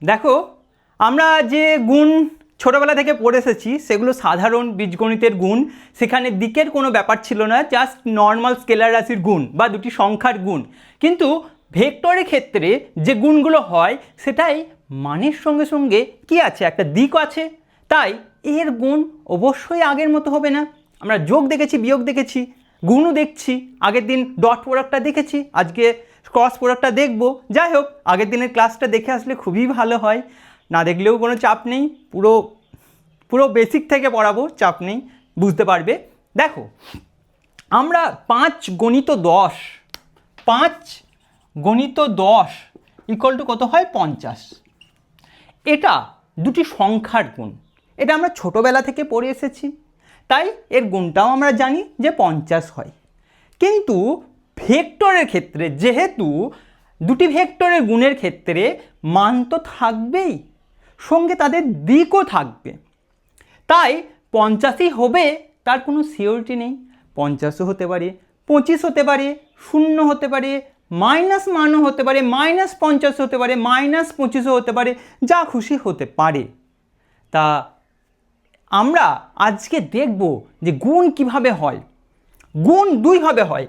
দেখো, আমরা যে গুণ ছোটোবেলা থেকে পড়ে এসেছি সেগুলো সাধারণ বীজগণিতের গুণ। সেখানে দিকের কোনো ব্যাপার ছিল না, জাস্ট নর্মাল স্কেলার রাশির গুণ বা দুটি সংখ্যার গুণ। কিন্তু ভেক্টরের ক্ষেত্রে যে গুণগুলো হয় সেটাই মানের সঙ্গে সঙ্গে কি আছে, একটা দিক আছে। তাই এর গুণ অবশ্যই আগের মতো হবে না। আমরা যোগ দেখেছি, বিয়োগ দেখেছি, গুণও দেখছি। আগের দিন ডট প্রোডাক্টটা দেখেছি, আজকে ক্রস প্রোডাক্টটা দেখব। যাই হোক, আগের দিনের ক্লাসটা দেখে আসলে খুবই ভালো হয়। না দেখলেও কোনো চাপ নেই, পুরো পুরো বেসিক থেকে পড়াবো, চাপ নেই, বুঝতে পারবে। দেখো, আমরা 5 গণিত 10, 5 গণিত 10 ইকুয়াল টু কত হয়? 50। এটা দুটি সংখ্যার গুণ। এটা আমরা ছোটোবেলা থেকে পড়ে এসেছি, তাই এর গুণটাও আমরা জানি যে 50 হয়। কিন্তু ভেক্টরের ক্ষেত্রে, যেহেতু দুটি ভেক্টরের গুণের ক্ষেত্রে মান তো থাকবেই, সঙ্গে তাদের দিকও থাকবে। তাই 50ই হবে তার কোনো সিওরিটি নেই। 50ও হতে পারে, 25 হতে পারে, 0 হতে পারে, মাইনাস মানও হতে পারে, -50 হতে পারে, -25ও হতে পারে, যা খুশি হতে পারে। তা আমরা আজকে দেখব যে গুণ কিভাবে হয়। গুণ দুইভাবে হয়।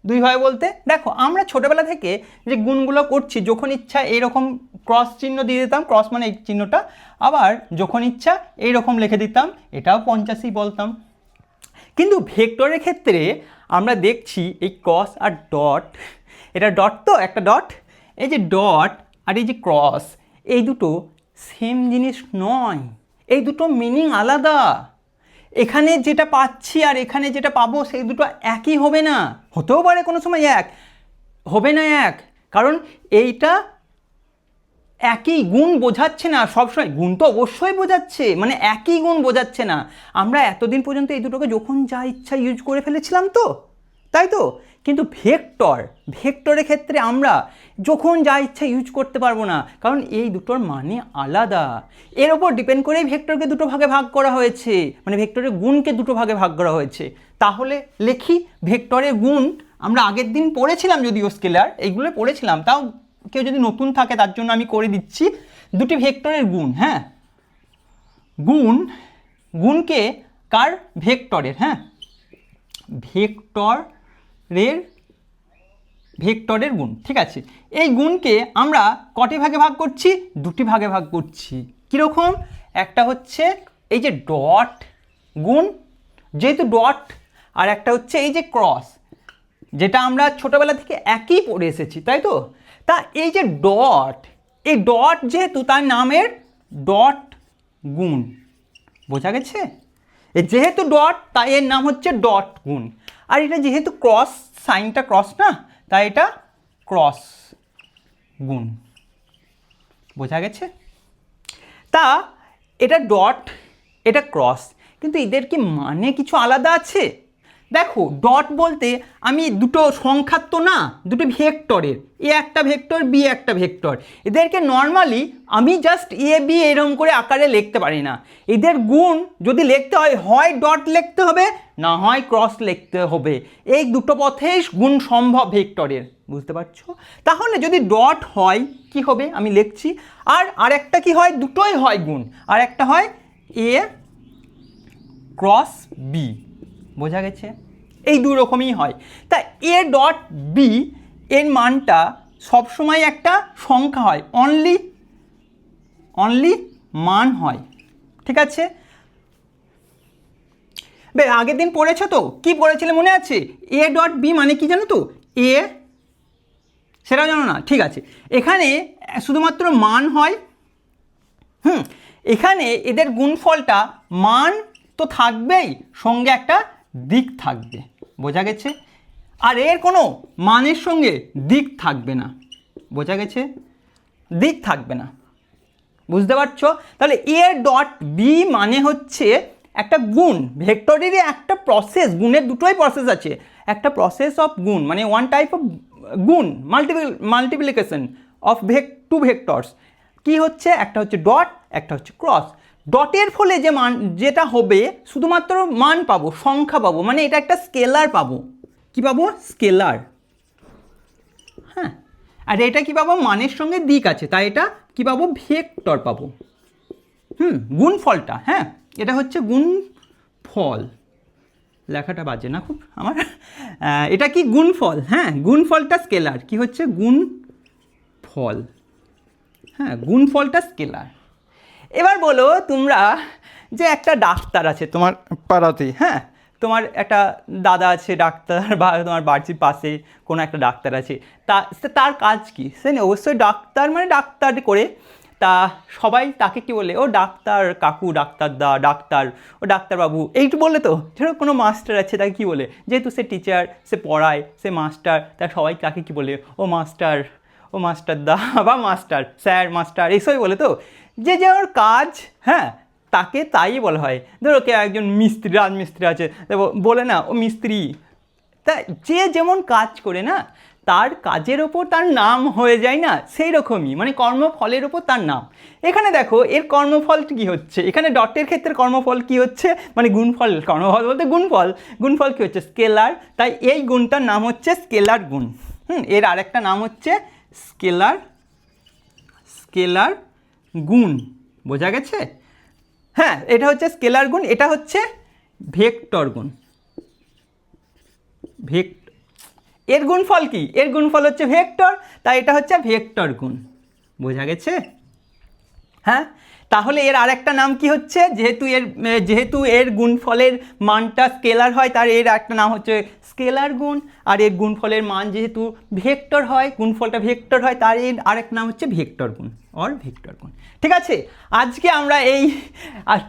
দুইভাবে বলতে, দেখো, আমরা ছোটোবেলা থেকে যে গুণগুলো করছি, যখন ইচ্ছা এইরকম ক্রস চিহ্ন দিয়ে দিতাম, ক্রস মানে এই চিহ্নটা, আবার যখন ইচ্ছা এইরকম লিখে দিতাম, এটাও 50ই বলতাম। কিন্তু ভেক্টরের ক্ষেত্রে আমরা দেখছি এই ক্রস আর ডট, এটা ডট, তো একটা ডট, এই যে ডট আর এই যে ক্রস, এই দুটো সেম জিনিস নয়, এই দুটো মিনিং আলাদা। এখানে যেটা পাচ্ছি আর এখানে যেটা পাবো সেই দুটো একই হবে না। হতেও পারে কোনো সময় এক, হবে না এক, কারণ এইটা একই গুণ বোঝাচ্ছে না সবসময়। গুণ তো অবশ্যই বোঝাচ্ছে, মানে একই গুণ বোঝাচ্ছে না। আমরা এতদিন পর্যন্ত এই দুটোকে যখন যা ইচ্ছা ইউজ করে ফেলেছিলাম, তো তাই তো। কিন্তু ভেক্টরের ক্ষেত্রে আমরা যখন যা ইচ্ছা ইউজ করতে পারবো না, কারণ এই দুটোর মানে আলাদা। এর ওপর ডিপেন্ড করেই ভেক্টরকে দুটো ভাগে ভাগ করা হয়েছে, মানে ভেক্টরের গুণকে দুটো ভাগে ভাগ করা হয়েছে। তাহলে লেখি ভেক্টরের গুণ। আমরা আগের দিন পড়েছিলাম, যদিও স্কেলার এইগুলো পড়েছিলাম, তাও কেউ যদি নতুন থাকে তার জন্য আমি করে দিচ্ছি। দুটি ভেক্টরের গুণ, হ্যাঁ, গুণকে কার? ভেক্টরের, হ্যাঁ, ভেক্টরের গুণ, ঠিক আছে। এই গুণকে আমরা কটি ভাগে ভাগ করছি? দুটি ভাগে ভাগ করছি। কীরকম? একটা হচ্ছে এই যে ডট গুণ, যেহেতু ডট, আর একটা হচ্ছে এই যে ক্রস, যেটা আমরা ছোটোবেলা থেকে একই পড়ে এসেছি, তাই তো। তা এই যে ডট, এই ডট যেহেতু তার নামের ডট গুণ, বোঝা গেছে? যেহেতু ডট তাই এর নাম হচ্ছে ডট গুণ। আর এটা যেহেতু ক্রস, সাইনটা ক্রস না, তাই এটা ক্রস গুণ, বোঝা গেছে? তা এটা ডট, এটা ক্রস, কিন্তু এদের কি মানে কিছু আলাদা আছে? দেখো, ডট বলতে আমি দুটো সংখ্যার তো না, দুটো ভেক্টরের, এ একটা ভেক্টর, বি একটা ভেক্টর, এদেরকে নর্মালি আমি জাস্ট এ বি এরকম করে আকারে লিখতে পারি না। এদের গুণ যদি লিখতে হয়, হয় ডট লিখতে হবে, না হয় ক্রস লিখতে হবে। এই দুটো পথেই গুণ সম্ভব ভেক্টরের, বুঝতে পারছো? তাহলে যদি ডট হয় কি হবে আমি লিখছি, আর আরেকটা কি হয়? দুটোই হয় গুণ, আর একটা হয় এ ক্রস বি, বোঝা গেছে? এই দু রকমই হয়। তা এ ডট বি এর মানটা সবসময় একটা সংখ্যা হয়, অনলি মান হয়, ঠিক আছে? আগের দিন পড়েছো তো, কি পড়েছিলে মনে আছে? এ ডট বি মানে কি জানো তো? এ, সেটাও জানো না? ঠিক আছে, এখানে শুধুমাত্র মান হয়। এখানে এদের গুণফলটা মান তো থাকবেই, সঙ্গে একটা দিক থাকবে, বোঝা গেছে? আর এর কোনো মানের সঙ্গে দিক থাকবে না, বোঝা গেছে? দিক থাকবে না, বুঝতে পারছো? তাহলে এ ডট বি মানে হচ্ছে একটা গুণ, ভেক্টরেরই একটা প্রসেস। গুণের দুটোই প্রসেস আছে, একটা প্রসেস অফ গুণ, মানে ওয়ান টাইপ অফ গুণ, মাল্টিপ্লিকেশন অফ টু ভেক্টরস। কি হচ্ছে? একটা হচ্ছে ডট, একটা হচ্ছে ক্রস। ডটের ফলে যে মান যেটা হবে, শুধুমাত্র মান পাবো, সংখ্যা পাবো, মানে এটা একটা স্কেলার পাবো। কি পাবো? স্কেলার, হ্যাঁ। আর এটা কি পাবো, মানের সঙ্গে দিক আছে, তাই এটা কি পাবো, ভেক্টর পাবো। গুণফলটা, হ্যাঁ এটা হচ্ছে গুণফল, লেখাটা বাজে না খুব আমার, এটা কি গুণফল, হ্যাঁ গুণফলটা স্কেলার, কি হচ্ছে গুণফল, হ্যাঁ গুণফলটা স্কেলার। এবার বলো তোমরা যে একটা ডাক্তার আছে তোমার পাড়াতে, হ্যাঁ তোমার একটা দাদা আছে ডাক্তার, বা তোমার বাড়ির পাশে কোনো একটা ডাক্তার আছে, তার কাজ কি, সে অবশ্যই ডাক্তার মানে ডাক্তার করে, তা সবাই তাকে কি বলে, ও ডাক্তার কাকু, ডাক্তার দা, ডাক্তার, ও ডাক্তারবাবু এইটু বলে। তো ধরো কোনো মাস্টার আছে তাকে কী বলে, যেহেতু সে টিচার, সে পড়ায়, সে মাস্টার, তা সবাই তাকে কী বলে, ও মাস্টার, ও মাস্টার দা, বা মাস্টার, স্যার, মাস্টার এইসবই বলে। তো যে ওর কাজ, হ্যাঁ তাকে তাই বলা হয়। ধরো কে একজন মিস্ত্রি, রাজমিস্ত্রি আছে, বলে না ও মিস্ত্রি। তা যে যেমন কাজ করে না, তার কাজের ওপর তার নাম হয়ে যায় না, সেই রকমই মানে কর্মফলের ওপর তার নাম। এখানে দেখো এর কর্মফল কী হচ্ছে, এখানে ডটের ক্ষেত্রে কর্মফল কী হচ্ছে, মানে গুণফল, কর্মফল বলতে গুণফল, গুণফল কী হচ্ছে, স্কেলার, তাই এই গুণটার নাম হচ্ছে স্কেলার গুণ। এর আরেকটা নাম হচ্ছে স্কেলার গুণ, বোঝা গেছে? হ্যাঁ এটা হচ্ছে স্কেলার গুণ, এটা হচ্ছে ভেক্টর গুণ। এর গুণফল কি, এর গুণফল হচ্ছে ভেক্টর, তাই এটা হচ্ছে ভেক্টর গুণ, বোঝা গেছে? হ্যাঁ তাহলে এর আরেকটা নাম কি হচ্ছে, যেহেতু এর গুণফলের মানটা স্কেলার হয়, তার এর একটা নাম হচ্ছে স্কেলার গুণ, আর এর গুণফলের মান যেহেতু ভেক্টর হয়, গুণফলটা ভেক্টর হয়, তার এর আরেক নাম হচ্ছে ভেক্টর গুণ অর ভেক্টর গুণ। ঠিক আছে, আজকে আমরা এই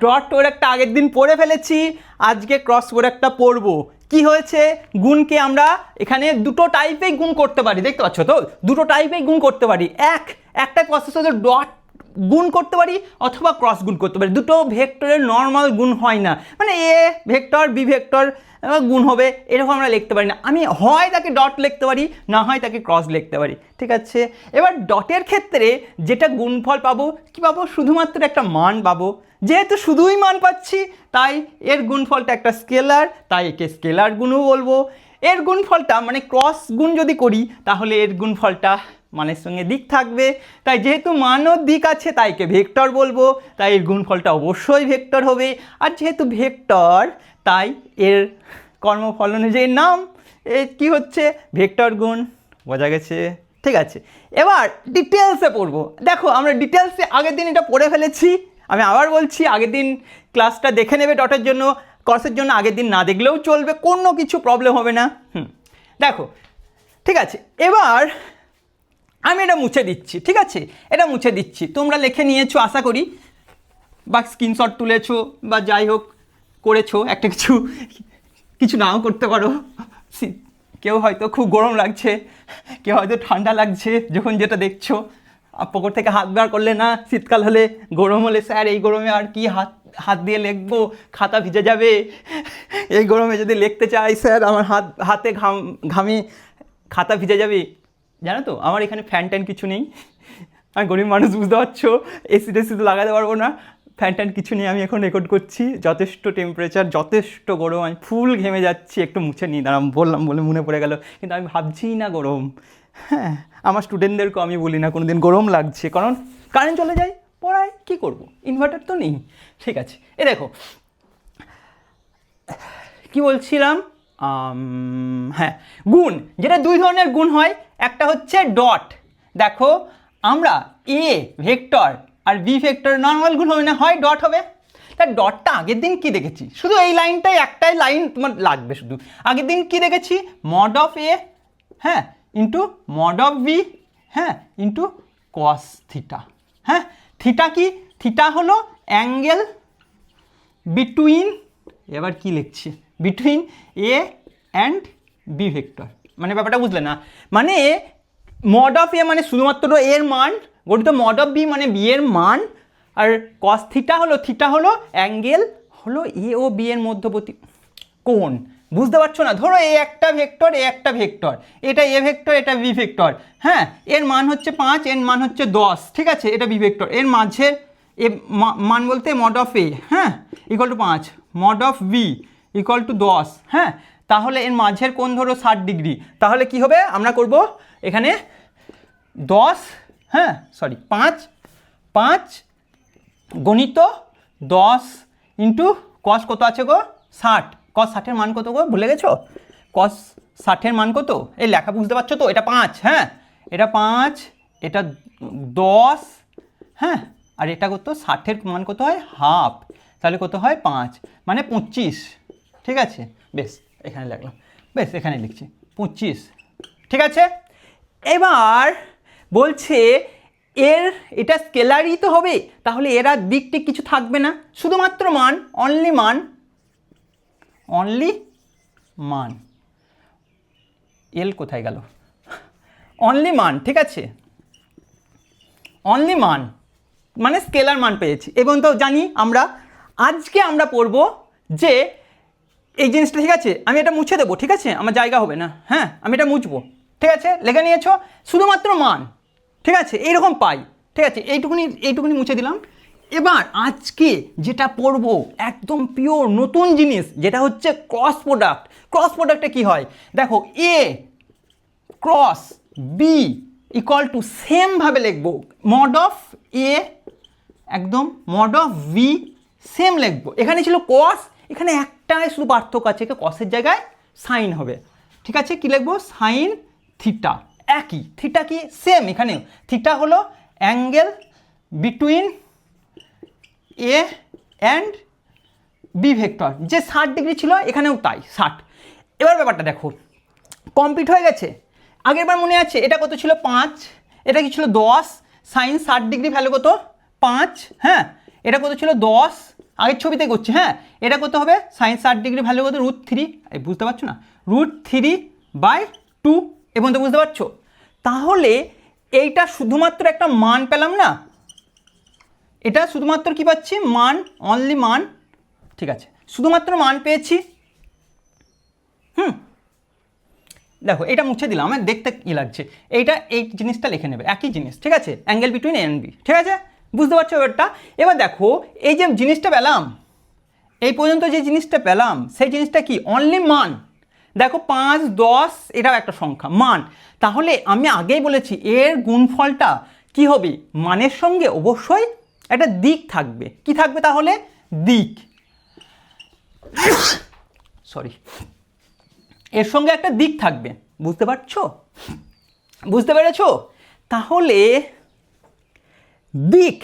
ডট প্রোডাক্টটা আগের দিন পড়ে ফেলেছি, আজকে ক্রস প্রোডাক্টটা পড়বো। কি হয়েছে, গুণকে আমরা এখানে দুটো টাইপেই গুণ করতে পারি, দেখতে পাচ্ছ তো, দুটো টাইপেই গুণ করতে পারি। একটা প্রসেস হচ্ছে ডট গুণ করতে পারি অথবা ক্রস গুণ করতে পারি। দুটো ভেক্টরের নর্মাল গুণ হয় না, মানে এ ভেক্টর বি ভেক্টর গুণ হবে এরকম আমরা লিখতে পারি না। আমি হয় তাকে ডট লিখতে পারি, না হয় তাকে ক্রস লিখতে পারি। ঠিক আছে, এবার ডটের ক্ষেত্রে যেটা গুণফল পাবো, কি পাবো, শুধুমাত্র একটা মান পাবো। যেহেতু শুধুই মান পাচ্ছি, তাই এর গুণফলটা একটা স্কেলার, তাই একে স্কেলার গুণও বলবো। এর গুণফলটা মানে ক্রস গুণ যদি করি, তাহলে এর গুণফলটা মানের সঙ্গে দিক থাকবে, তাই যেহেতু মানও দিক আছে তাই একে ভেক্টর বলবো, তাই এর গুণফলটা অবশ্যই ভেক্টর হবে। আর যেহেতু ভেক্টর, তাই এর কর্মফল অনুযায়ী নাম কি হচ্ছে, ভেক্টর গুণ, বোঝা গেছে? ঠিক আছে, এবার ডিটেলসে পড়বো। দেখো আমরা ডিটেলসে আগের দিন এটা পড়ে ফেলেছি, আমি আবার বলছি আগের দিন ক্লাসটা দেখে নেবে ডটের জন্য, ক্রসের জন্য আগের দিন না দেখলেও চলবে, কোনো কিছু প্রবলেম হবে না। দেখো ঠিক আছে, এবার আমি এটা মুছে দিচ্ছি। ঠিক আছে, এটা মুছে দিচ্ছি, তোমরা লিখে নিয়েছো আশা করি, বা স্ক্রিনশট তুলেছো, বা যাই হোক করেছো, একটা কিছু নাও করতে পারো। কেউ হয়তো খুব গরম লাগছে, কেউ হয়তো ঠান্ডা লাগছে যখন যেটা দেখছো, পকেট থেকে হাত বার করলে না, শীতকাল হলে, গরম হলে স্যার এই গরমে আর কি হাত দিয়ে লিখবো, খাতা ভিজে যাবে, এই গরমে যদি লিখতে চাই স্যার আমার হাতে ঘামে খাতা ভিজে যাবে। জানো তো আমার এখানে ফ্যান ট্যান কিছু নেই, আমি গরিব মানুষ, বুঝতে পারছো, এসি টেসি তো লাগাতে পারবো না, ফ্যান ট্যান কিছু নেই, আমি এখন রেকর্ড করছি, যথেষ্ট টেম্পারেচার, যথেষ্ট গরম, আমি ফুল ঘেমে যাচ্ছি, একটু মুছে নিই দাঁড়াম, বললাম বলে মনে পড়ে গেল, কিন্তু আমি ভাবছি না গরম। হ্যাঁ আমার স্টুডেন্টদেরকেও আমি বলি না কোনো দিন গরম লাগছে, কারণ কারেন্ট চলে যায়, পড়ায় কী করবো, ইনভার্টার তো নেই। ঠিক আছে, এ দেখো কি বলছিলাম, হ্যাঁ গুণ, যেটা দুই ধরনের গুণ হয়, একটা হচ্ছে ডট। দেখো আমরা এ ভেক্টর আর বি ভেক্টর নর্মাল গুণ হবে না, হয় ডট হবে। তা ডটটা আগের দিন কি দেখেছি, শুধু এই লাইনটাই, একটাই লাইন তোমার লাগবে শুধু। আগের দিন কি দেখেছি, মড অফ এ, হ্যাঁ ইন্টু মড অফ বি, হ্যাঁ ইন্টু কস থিটা। হ্যাঁ থিটা কি, থিটা হলো অ্যাঙ্গেল বিটুইন, এবার কি লিখছি, between A and B vector, মানে ব্যাপারটা বুঝলে না, মানে মড অফ এ মানে শুধুমাত্র এর মান গঠিত, মড অফ বি মানে বি এর মান, আর কস থিটা হলো অ্যাঙ্গেল হলো এ ও বি এর মধ্যবর্তী কোণ। বুঝতে পারছো না, ধরো এ একটা ভেক্টর, এ একটা ভেক্টর, এটা এ ভেক্টর, এটা বি ভেক্টর, হ্যাঁ এর মান হচ্ছে 5, এর মান হচ্ছে 10, ঠিক আছে, এটা বি ভেক্টর, এর মাঝের এ মান বলতে মড অফ এ, হ্যাঁ equal to 5, mod of B equal to 10, হ্যাঁ তাহলে এর মাঝের কোণ ধরো 60 ডিগ্রি, তাহলে কি হবে, আমরা করব এখানে 10, হ্যাঁ সরি 5 গণিত 10 ইন্টু কস কত আছে গো 60, কস 60-এর মান কত গো ভুলে গেছো? কস 60-এর মান কত? এই লেখা বুঝতে পারছো তো? এটা 5, হ্যাঁ এটা 5, এটা 10, হ্যাঁ আর এটা কত 60-এর মান কত হয় হাফ, তাহলে কত হয় 5 মানে 25, ঠিক আছে বেশ এখানে লিখলাম, বেশ এখানে লিখছি 25, ঠিক আছে। এবার বলছে এটা স্কেলারই তো হবে, তাহলে এর আর দিক টিক কিছু থাকবে না, শুধুমাত্র মান, অনলি মান। এল কোথায় গেল? অনলি মান, ঠিক আছে অনলি মান মানে স্কেলার মান পেয়েছি। এবং তো জানি আজকে আমরা পড়বো যে এই জিনিসটা, ঠিক আছে আমি এটা মুছে দেবো, ঠিক আছে আমার জায়গা হবে না, হ্যাঁ আমি এটা মুছবো, ঠিক আছে লেখে নিয়েছো শুধুমাত্র মান, ঠিক আছে এইরকম পাই, ঠিক আছে এইটুকুনি মুছে দিলাম। এবার আজকে যেটা পড়বো একদম পিওর নতুন জিনিস, যেটা হচ্ছে ক্রস প্রোডাক্ট। ক্রস প্রোডাক্টে কি হয় দেখো, A cross B equal to same ভাবে লিখবো, মড অফ এ একদম মড অফ ভি সেম লিখবো। এখানে ছিল কস, এখানে একটাই শুধু পার্থক্য আছে, কসের জায়গায় সাইন হবে, ঠিক আছে কি লিখবো সাইন থিটা, একই থিটা কি সেম, এখানেও থিটা হলো angle between A and B vector, যে 60 ডিগ্রি ছিল এখানেও তাই 60। এবার ব্যাপারটা দেখো কমপ্লিট হয়ে গেছে। আগের বার মনে আছে এটা কত ছিল 5, এটা কি ছিল 10, সাইন 60 ডিগ্রি ভ্যালু কত 5, হ্যাঁ এটা কত ছিল 10, আগের ছবিতে করছি, হ্যাঁ এটা কত হবে সাইন 60 ডিগ্রি ভ্যালু কত √3, বুঝতে পারছো না √3/2, এবং তো বুঝতে পারছো। তাহলে এইটা শুধুমাত্র একটা মান পেলাম না, এটা শুধুমাত্র কি পাচ্ছি মান, অনলি মান, ঠিক আছে শুধুমাত্র মান পেয়েছি। দেখো এটা মুছে দিলাম, আমার দেখতে কি লাগছে, এই জিনিসটা লিখে নেবে একই জিনিস, ঠিক আছে angle between A and B, ঠিক আছে বুঝতে পারছো ব্যাপারটা। এবার দেখো এই যে জিনিসটা পেলাম, এই পর্যন্ত যে জিনিসটা পেলাম সেই জিনিসটা কি অনলি মান। দেখো 5, 10 এটাও একটা সংখ্যা মান, তাহলে আমি আগেই বলেছি এর গুণফলটা কি হবে, মানের সঙ্গে অবশ্যই একটা দিক থাকবে, কি থাকবে তাহলে দিক, সরি এর সঙ্গে একটা দিক থাকবে, বুঝতে পারছো বুঝতে পেরেছো। তাহলে দিক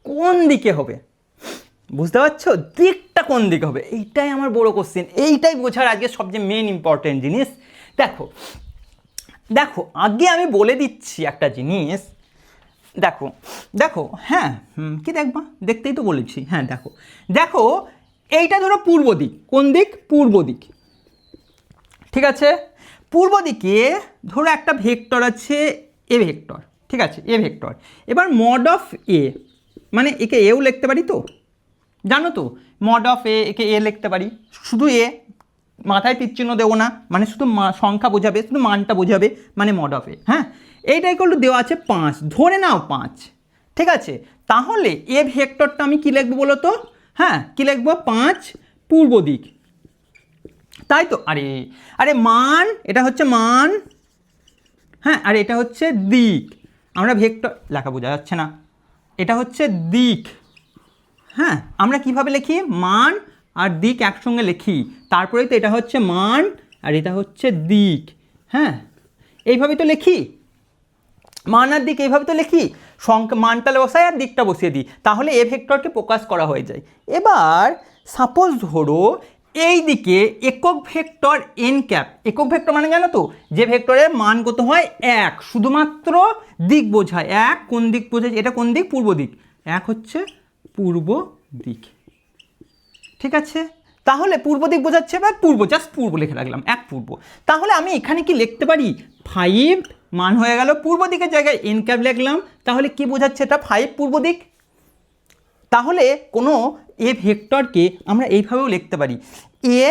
কোন দিকে হবে, বুঝতে পারছো দিকটা কোন দিকে হবে, এইটাই আমার বড় কোশ্চেন, এইটাই বোঝার আজকে সবচেয়ে মেন ইম্পর্টেন্ট জিনিস। দেখো দেখো আগে আমি বলে দিচ্ছি একটা জিনিস, দেখো দেখো হ্যাঁ কি দেখবা, দেখতেই তো বলেছি, হ্যাঁ দেখো দেখো এইটা ধরো পূর্ব দিক, কোন দিক পূর্ব দিক, ঠিক আছে পূর্ব দিকে ধরো একটা ভেক্টর আছে এ ভেক্টর, ঠিক আছে এ ভেক্টর, এবার মড অফ এ মানে একে এও লিখতে পারি তো, জানো তো মড অফ একে এ লিখতে পারি, শুধু এ মাথায় তীরচিহ্ন দেবো না, মানে শুধু সংখ্যা বোঝাবে, শুধু মানটা বোঝাবে, মানে মড অফ এ, হ্যাঁ এইটা ইকুয়াল টু দেওয়া আছে 5, ধরে নাও 5, ঠিক আছে তাহলে এ ভেক্টরটা আমি কি লিখবো বলো তো, হ্যাঁ কি লিখবো 5 পূর্ব দিক, তাই তো, আরে মান এটা হচ্ছে মান, হ্যাঁ আর এটা হচ্ছে দিক, আমরা ভেক্টর লেখা বোঝা যাচ্ছে না, এটা হচ্ছে দিক, হ্যাঁ আমরা কিভাবে লিখি মান আর দিক একসঙ্গে লিখি, তারপরেই তো এটা হচ্ছে মান আর এটা হচ্ছে দিক, হ্যাঁ এইভাবে তো লিখি, মান আর দিক এইভাবে তো লিখি, সংখ্যা মানটা বসাই আর দিকটা বসিয়ে দিই, তাহলে এ ভেক্টরকে প্রকাশ করা হয়ে যায়। এবার সাপোজ ধরো এই দিকে একক ভেক্টর এন ক্যাপ, একক ভেক্টর মানে জানো তো যে ভেক্টরের মান কত হয় 1, শুধুমাত্র দিক বোঝায়, 1 কোন দিক বোঝায়, এটা কোন দিক পূর্ব দিক, 1 হচ্ছে পূর্ব দিক, ঠিক আছে তাহলে পূর্ব দিক বোঝাচ্ছে, বা পূর্ব জাস্ট পূর্ব লিখে রাখলাম 1 পূর্ব, তাহলে আমি এখানে কি লিখতে পারি 5 মান হয়ে গেল পূর্ব দিকের জায়গায় এন ক্যাপ লিখলাম, তাহলে কি বোঝাচ্ছে এটা 5 পূর্ব দিক। তাহলে কোনো এ ভেক্টরকে আমরা এইভাবেও লিখতে পারি এ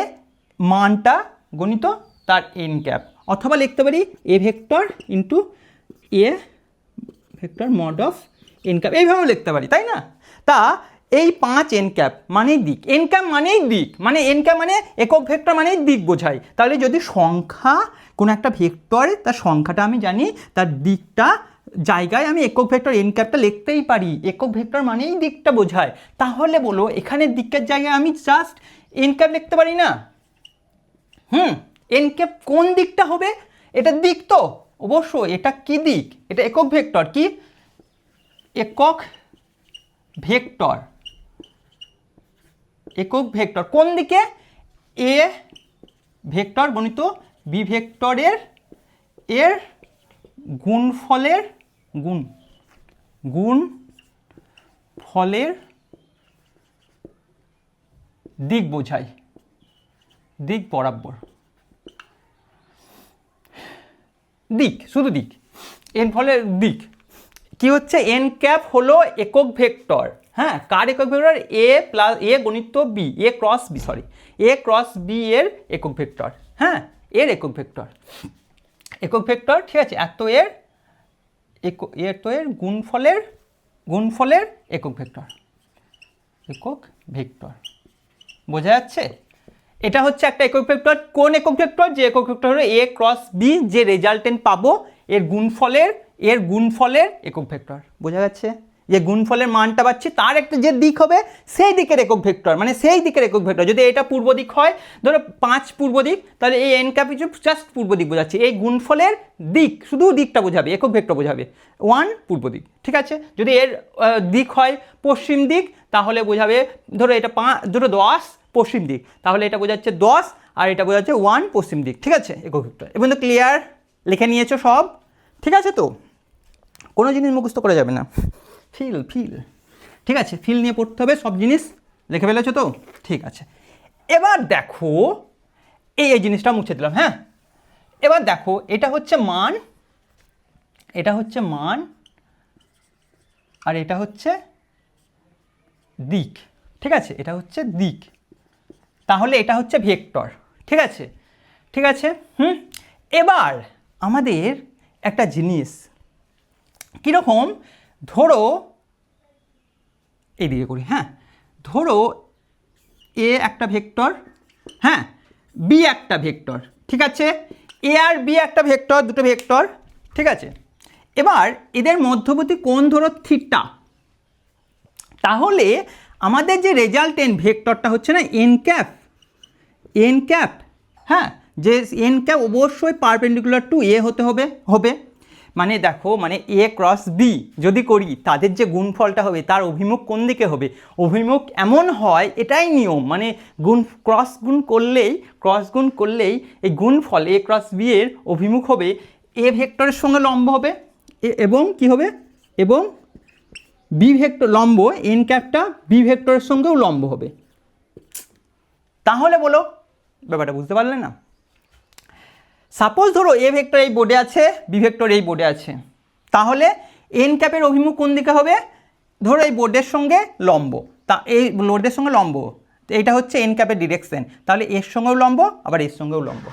মানটা গণিত তার এন ক্যাপ, অথবা লিখতে পারি এ vector into A vector mod of N cap, এইভাবেও লিখতে পারি তাই না। তা এই 5 এন ক্যাপ মানেই দিক, এন ক্যাপ মানেই দিক, মানে এন ক্যাপ মানে একক ভেক্টর মানেই দিক বোঝায়, তাহলে যদি সংখ্যা কোনো একটা ভেক্টর তার সংখ্যাটা আমি জানি, তার দিকটা জায়গায় আমি একক ভেক্টর এন ক্যাপটা লিখতেই পারি, একক ভেক্টর মানেই দিকটা বোঝায়। তাহলে বলো এখানে দিকের জায়গায় আমি জাস্ট এন ক্যাপ লিখতে পারি না? এন ক্যাপ কোন দিকটা হবে? এটা দিক তো অবশ্যই। এটা কি দিক? এটা একক ভেক্টর। কি একক ভেক্টর? একক ভেক্টর কোন দিকে? এ ভেক্টর গণিত বি ভেক্টরের এর গুণফলের গুণফলের দিক বোঝায়, দিক বরাবর, দিক, শুধু দিক, এন ফলের দিক। কি হচ্ছে? এন ক্যাপ হলো একক ভেক্টর। হ্যাঁ, কার একক ভেক্টর? এ প্লাস এ গণিত বি, এ ক্রস বি, সরি এ ক্রস বি এর একক ভেক্টর। হ্যাঁ, এর একক ভেক্টর, একক ভেক্টর, ঠিক আছে। এর তো এর গুণফলের একক ভেক্টর, একক ভেক্টর। বোঝা যাচ্ছে? এটা হচ্ছে একটা একক ভেক্টর। কোন একক ভেক্টর? যে একক ভেক্টর হলো এ ক্রস বি, যে রেজাল্টেন্ট পাবো এর গুণফলের একক ভেক্টর। বোঝা যাচ্ছে? যে গুণফলের মানটা পাচ্ছি তার একটা যে দিক হবে সেই দিকের একক ভেক্টর, মানে সেই দিকের একক ভেক্টর। যদি এটা পূর্ব দিক হয়, ধরো 5 পূর্ব দিক, তাহলে এই এন ক্যাপ জাস্ট পূর্ব দিক বোঝাচ্ছে। এই গুণফলের দিক, শুধু দিকটা বোঝাবে, একক ভেক্টর বোঝাবে 1 পূর্ব দিক, ঠিক আছে। যদি এর দিক হয় পশ্চিম দিক, তাহলে বোঝাবে, ধরো এটা 10 পশ্চিম দিক, তাহলে এটা বোঝাচ্ছে 10, আর এটা বোঝাচ্ছে 1 পশ্চিম দিক, ঠিক আছে, একক ভেক্টর। এবং তো ক্লিয়ার? লিখে নিয়েছো সব? ঠিক আছে তো, কোনো জিনিস মুখস্থ করা যাবে না। ফিল, ঠিক আছে, ফিল নিয়ে পড়তে হবে, সব জিনিস লিখে ফেলেছো তো? ঠিক আছে। এবার দেখো, এই জিনিসটা মুছে দিলাম। হ্যাঁ, এবার দেখো, এটা হচ্ছে মান, আর এটা হচ্ছে দিক, ঠিক আছে, এটা হচ্ছে দিক। তাহলে এটা হচ্ছে ভেক্টর, ঠিক আছে, ঠিক আছে। এবার আমাদের একটা জিনিস কীরকম, ধরো এইদিকে করি। হ্যাঁ, ধরো এ একটা ভেক্টর, হ্যাঁ, বি একটা ভেক্টর, ঠিক আছে। এ আর বি একটা ভেক্টর, দুটো ভেক্টর, ঠিক আছে। এবার এদের মধ্যবর্তী কোণ ধরো থিটা। তাহলে আমাদের যে রেজাল্টেন্ট ভেক্টরটা হচ্ছে না এন ক্যাপ, হ্যাঁ, যে এন ক্যাপ অবশ্যই পারপেন্ডিকুলার টু এ হতে হবে। মানে দেখো, মানে এ ক্রস বি যদি করি, তাদের যে গুণফলটা হবে তার অভিমুখ কোন দিকে হবে? অভিমুখ এমন হয়, এটাই নিয়ম, মানে ক্রস গুণ করলেই এই গুণফল এ ক্রস বি এর অভিমুখ হবে এ ভেক্টরের সঙ্গে লম্ব হবে, এবং কি হবে? এবং বি ভেক্টর লম্ব, এন ক্যাপটা বি ভেক্টরের সঙ্গেও লম্ব হবে। তাহলে বলো ব্যাপারটা বুঝতে পারলে না? সাপোজ ধরো এ ভেক্টর এই বোর্ডে আছে, বি ভেক্টর এই বোর্ডে আছে, তাহলে এন ক্যাপের অভিমুখ কোন দিকে হবে? ধরো এই বোর্ডের সঙ্গে লম্ব, তা এই বোর্ডের সঙ্গে লম্ব, এইটা হচ্ছে এন ক্যাপের ডিরেকশন, তাহলে এর সঙ্গেও লম্ব, আবার এর সঙ্গেও লম্ব।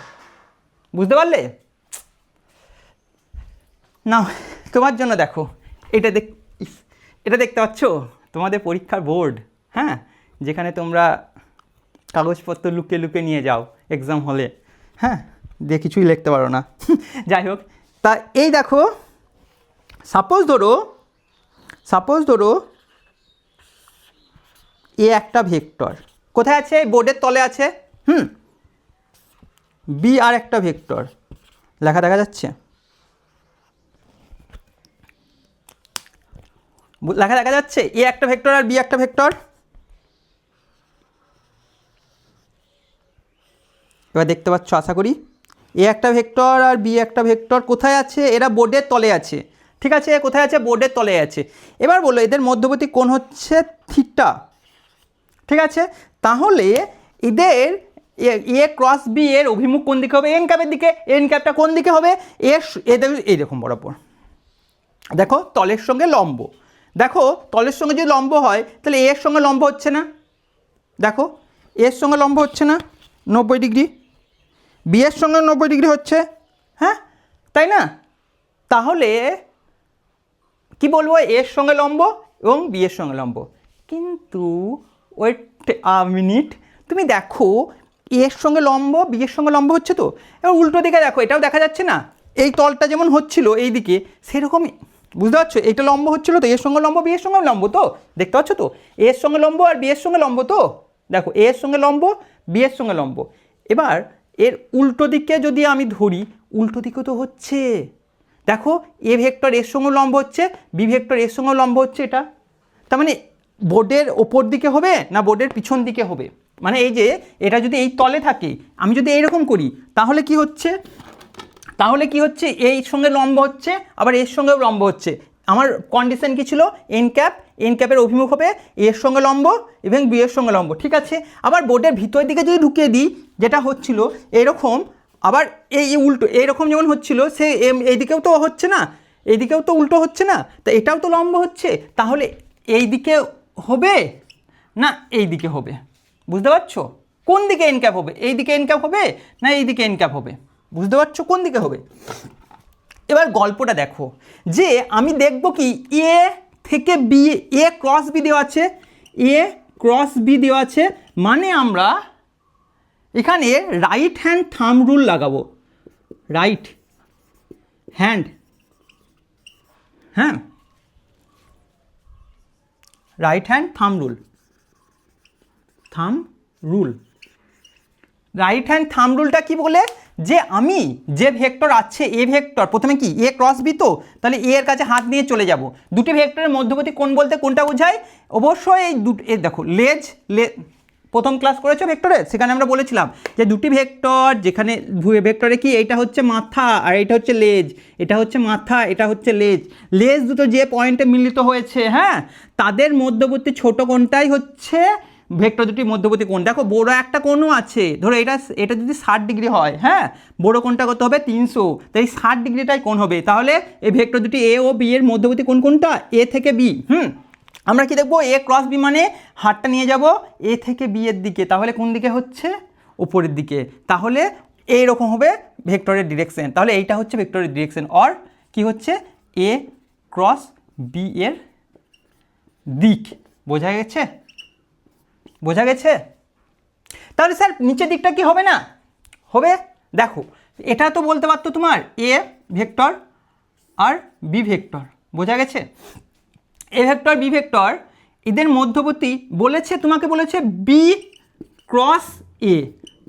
বুঝতে পারলে না? তোমার জন্য দেখো, এটা দেখতে পাচ্ছ, তোমাদের পরীক্ষার বোর্ড, হ্যাঁ, যেখানে তোমরা কাগজপত্র লুকিয়ে নিয়ে যাও এক্সাম হলে, হ্যাঁ, দিয়ে কিছুই লিখতে পারো না। যাই হোক, তা এই দেখো, সাপোজ ধরো এ একটা ভেক্টর কোথায় আছে? বোর্ডের তলে আছে। বি আর একটা ভেক্টর, লেখা দেখা যাচ্ছে? লেখা দেখা যাচ্ছে? এ একটা ভেক্টর আর বি একটা ভেক্টর। এবার দেখতে পাচ্ছ আশা করি। এ একটা ভেক্টর আর বি একটা ভেক্টর কোথায় আছে? এরা বোর্ডের তলে আছে, ঠিক আছে। কোথায় আছে? বোর্ডের তলে আছে। এবার বলো এদের মধ্যবর্তী কোণ হচ্ছে থিটা, ঠিক আছে। তাহলে এদের এ ক্রস বি এর অভিমুখ কোন দিকে হবে? এন ক্যাপের দিকে। এন ক্যাপটা কোন দিকে হবে? এদের এইরকম বরাবর, দেখো তলের সঙ্গে লম্ব। দেখো তলের সঙ্গে যদি লম্ব হয়, তাহলে এর সঙ্গে লম্ব হচ্ছে না? দেখো এর সঙ্গে লম্ব হচ্ছে না 90 ডিগ্রি, বি এর সঙ্গে 90 ডিগ্রি হচ্ছে, হ্যাঁ, তাই না? তাহলে কি বলবো? এর সঙ্গে লম্ব এবং বি এর সঙ্গে লম্ব। কিন্তু ওয়েট মিনিট, তুমি দেখো এর সঙ্গে লম্ব, বি এর সঙ্গে লম্ব হচ্ছে তো। এবার উল্টো দিকে দেখো, এটাও দেখা যাচ্ছে না? এই তলটা যেমন হচ্ছিল এই দিকে, সেরকমই বুঝতে পারছো? এটা লম্ব হচ্ছিল তো, এর সঙ্গে লম্ব, বি এর সঙ্গে লম্ব তো, দেখতে পাচ্ছ তো, এর সঙ্গে লম্ব আর বি এর সঙ্গে লম্ব তো, দেখো এর সঙ্গে লম্ব, বি এর সঙ্গে লম্ব। এবার এর উল্টো দিকে যদি আমি ধরি, উল্টো দিকে তো হচ্ছে, দেখো এ ভেক্টর এর সঙ্গে লম্ব হচ্ছে, বি ভেক্টর এর সঙ্গে লম্ব হচ্ছে, এটা তার মানে বোর্ডের ওপর দিকে হবে না বোর্ডের পিছন দিকে হবে, মানে এই যে এটা যদি এই তলে থাকে, আমি যদি এইরকম করি তাহলে কি হচ্ছে, তাহলে কি হচ্ছে, এই সঙ্গে লম্ব হচ্ছে আবার এর সঙ্গেও লম্ব হচ্ছে। আমার কন্ডিশন কি ছিল, এন ক্যাপের অভিমুখ হবে এর সঙ্গে লম্ব এবং বি এর সঙ্গে লম্ব, ঠিক আছে। আবার বোর্ডের ভিতরের দিকে যদি ঢুকিয়ে দিই, যেটা হচ্ছিল এরকম, আবার এই উল্টো এইরকম যেমন হচ্ছিল, সে এইদিকেও তো হচ্ছে না, এইদিকেও তো উল্টো হচ্ছে না, তা এটাও তো লম্ব হচ্ছে, তাহলে এই দিকে হবে না এই দিকে হবে, বুঝতে পারছো? কোন দিকে এন ক্যাপ হবে, এই দিকে এন ক্যাপ হবে না এই দিকে এন ক্যাপ হবে, বুঝতে পারছো কোন দিকে হবে? এবার গল্পটা দেখো, যে আমি দেখব কি এ থেকে বি, এ ক্রস বি দেওয়া আছে, এ ক্রস বি দেওয়া আছে, মানে আমরা এখানে রাইট হ্যান্ড থাম রুল লাগাবো, রাইট হ্যান্ড, হ্যাঁ রাইট হ্যান্ড থাম রুল, থাম রুল, রাইট হ্যান্ড থাম রুলটা কি বলে, যে আমি যে ভেক্টর আছে এ ভেক্টর, প্রথমে কি এ ক্রস বি, তো তাহলে এ এর কাছে হাত নিয়ে চলে যাব, দুটি ভেক্টরের মধ্যবর্তী কোণ বলতে কোনটা বোঝায়, অবশ্যই এই দুটো, এ দেখো লেজ, প্রথম ক্লাস করেছো ভেক্টরে, সেখানে আমরা বলেছিলাম যে দুটি ভেক্টর, যেখানে ভেক্টরে কি এইটা হচ্ছে মাথা আর এইটা হচ্ছে লেজ, এটা হচ্ছে মাথা এটা হচ্ছে লেজ, লেজ দুটো যে পয়েন্টে মিলিত হয়েছে, হ্যাঁ, তাদের মধ্যবর্তী ছোট কোণটাই হচ্ছে ভেক্টর দুটির মধ্যবর্তী কোণ। দেখো বড় একটা কোণও আছে, ধরো এটা যদি 60 ডিগ্রি হয়, হ্যাঁ, বড় কোণটা কত হবে 300, তাই 60 ডিগ্রিটাই কোণ হবে, তাহলে এই ভেক্টর দুটি এ ও বি এর মধ্যবর্তী কোণ কোনটা, এ থেকে বি। আমরা কি দেখবো, এ ক্রস বি মানে হাতটা নিয়ে যাব এ থেকে বি এর দিকে, তাহলে কোন দিকে হচ্ছে, উপরের দিকে, তাহলে এইরকম হবে ভেক্টরের ডিরেকশন, তাহলে এইটা হচ্ছে ভেক্টরের ডিরেকশন, অর কি হচ্ছে এ ক্রস বি এর দিক, বোঝা গেছে, বোঝা গেছে? তাহলে স্যার নিচের দিকটা কি হবে না, হবে, দেখো এটা তো বলতে পারতো তোমার এ ভেক্টর আর বি ভেক্টর, বোঝা গেছে, এ ভেক্টর বি ভেক্টর এদের মধ্যবর্তী বলেছে, তোমাকে বলেছে বি ক্রস এ,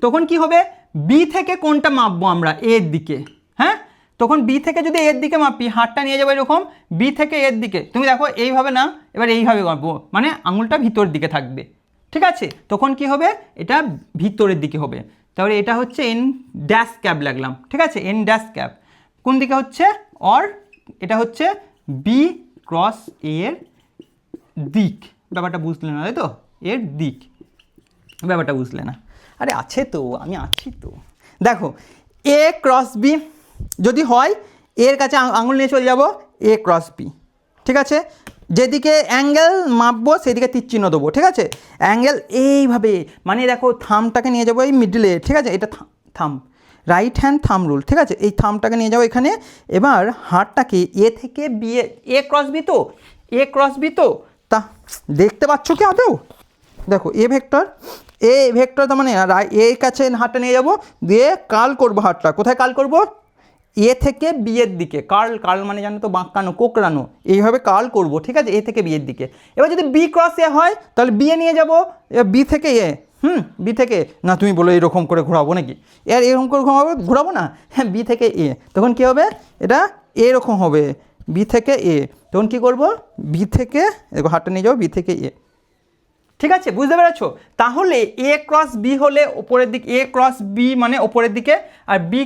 তখন কি হবে, বি থেকে কোনটা মাপবো আমরা এর দিকে, হ্যাঁ, তখন বি থেকে যদি এর দিকে মাপি, হাতটা নিয়ে যাবো এরকম বি থেকে এর দিকে, তুমি দেখো এইভাবে না, এবার এইভাবে করবো, মানে আঙুলটা ভিতরের দিকে থাকবে, ঠিক আছে, তখন কি হবে, এটা ভিতরের দিকে হবে, তাহলে এটা হচ্ছে এন ড্যাশ ক্যাপ লাগলাম, ঠিক আছে, এন ড্যাশ ক্যাপ কোন দিকে হচ্ছে, অর এটা হচ্ছে বি ক্রস এর দিক, ব্যাপারটা বুঝলে না তাই তো, এর দিক, ব্যাপারটা বুঝলে না, আরে আছে তো, আমি আছি তো, দেখো এ ক্রস বি যদি হয়, এর কাছে আঙুল নিয়ে চলে যাব এ ক্রস বি, ঠিক আছে, যেদিকে অ্যাঙ্গেল মাপবো সেদিকে তীর চিহ্ন দেবো, ঠিক আছে, অ্যাঙ্গেল এইভাবে, মানে দেখো থামটাকে নিয়ে যাবো এই মিডলে, ঠিক আছে, এটা থাম, রাইট হ্যান্ড থাম রুল, ঠিক আছে, এই থামটাকে নিয়ে যাবো এখানে, এবার হাতটাকে এ থেকে বি, এ ক্রস বি তো, এ ক্রস বি তো, তা দেখতে পাচ্ছ কি আদৌ, দেখো এ ভেক্টর তার মানে এর কাছে হাতটা নিয়ে যাবো, দিয়ে কার্ল করবো, হাতটা কোথায় কার্ল করবো, এ থেকে বি এর দিকে, কার্ল মানে জানো তো বাঁকানো কোকড়ানো, এইভাবে কার্ল করবো, ঠিক আছে, এ থেকে বি এর দিকে, এবার যদি বি ক্রস এ হয় তাহলে বি এ নিয়ে যাবো, বি থেকে এ, বি থেকে, না তুমি বলো এরকম করে ঘোরাবো নাকি, এর এরকম করে ঘোরাবো না, হ্যাঁ, বি থেকে এ, তখন কী হবে, এটা এরকম হবে, বি থেকে এ, তখন কী করবো, বি থেকে, দেখো হাতটা নিয়ে যাবো বি থেকে এ, ঠিক আছে, বুঝতে পেরেছো? তাহলে এ ক্রস বি হলে ওপরের দিকে, এ ক্রস বি মানে ওপরের দিকে, আর বি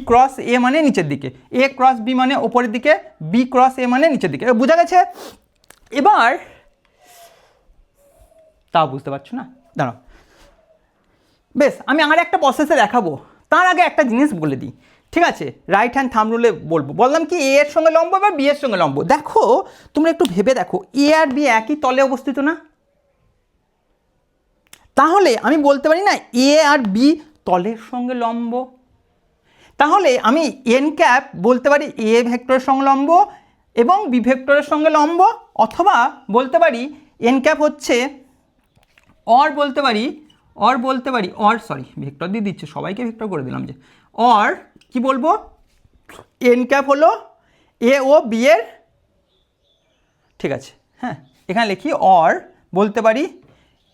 ক্রস এ মানে নিচের দিকে, এ ক্রস বি মানে ওপরের দিকে, বি ক্রস এ মানে নিচের দিকে, বোঝা গেছে? এবার তাও বুঝতে পারছো না, দাঁড়াও, বেশ আমি আর একটা প্রসেসে দেখাবো, তার আগে একটা জিনিস বলে দিই, ঠিক আছে, রাইট হ্যান্ড থাম্ব রুলে বললাম কি এ এর সঙ্গে লম্ব বা বি এর সঙ্গে লম্ব, দেখো তোমরা একটু ভেবে দেখো, এ আর বি একই তলে অবস্থিত না, তাহলে আমি বলতে পারি না এ আর বি তলের সঙ্গে লম্ব, তাহলে আমি এন ক্যাপ বলতে পারি এ ভেক্টরের সঙ্গে লম্ব এবং বি ভেক্টরের সঙ্গে লম্ব, অথবা বলতে পারি এন ক্যাপ হচ্ছে সরি ভেক্টর দিয়ে দিচ্ছে, সবাইকে ভেক্টর করে দিলাম, যে কি বলবো, এন ক্যাপ হলো এ ও বি এর ঠিক আছে, হ্যাঁ এখানে লিখি অর বলতে পারি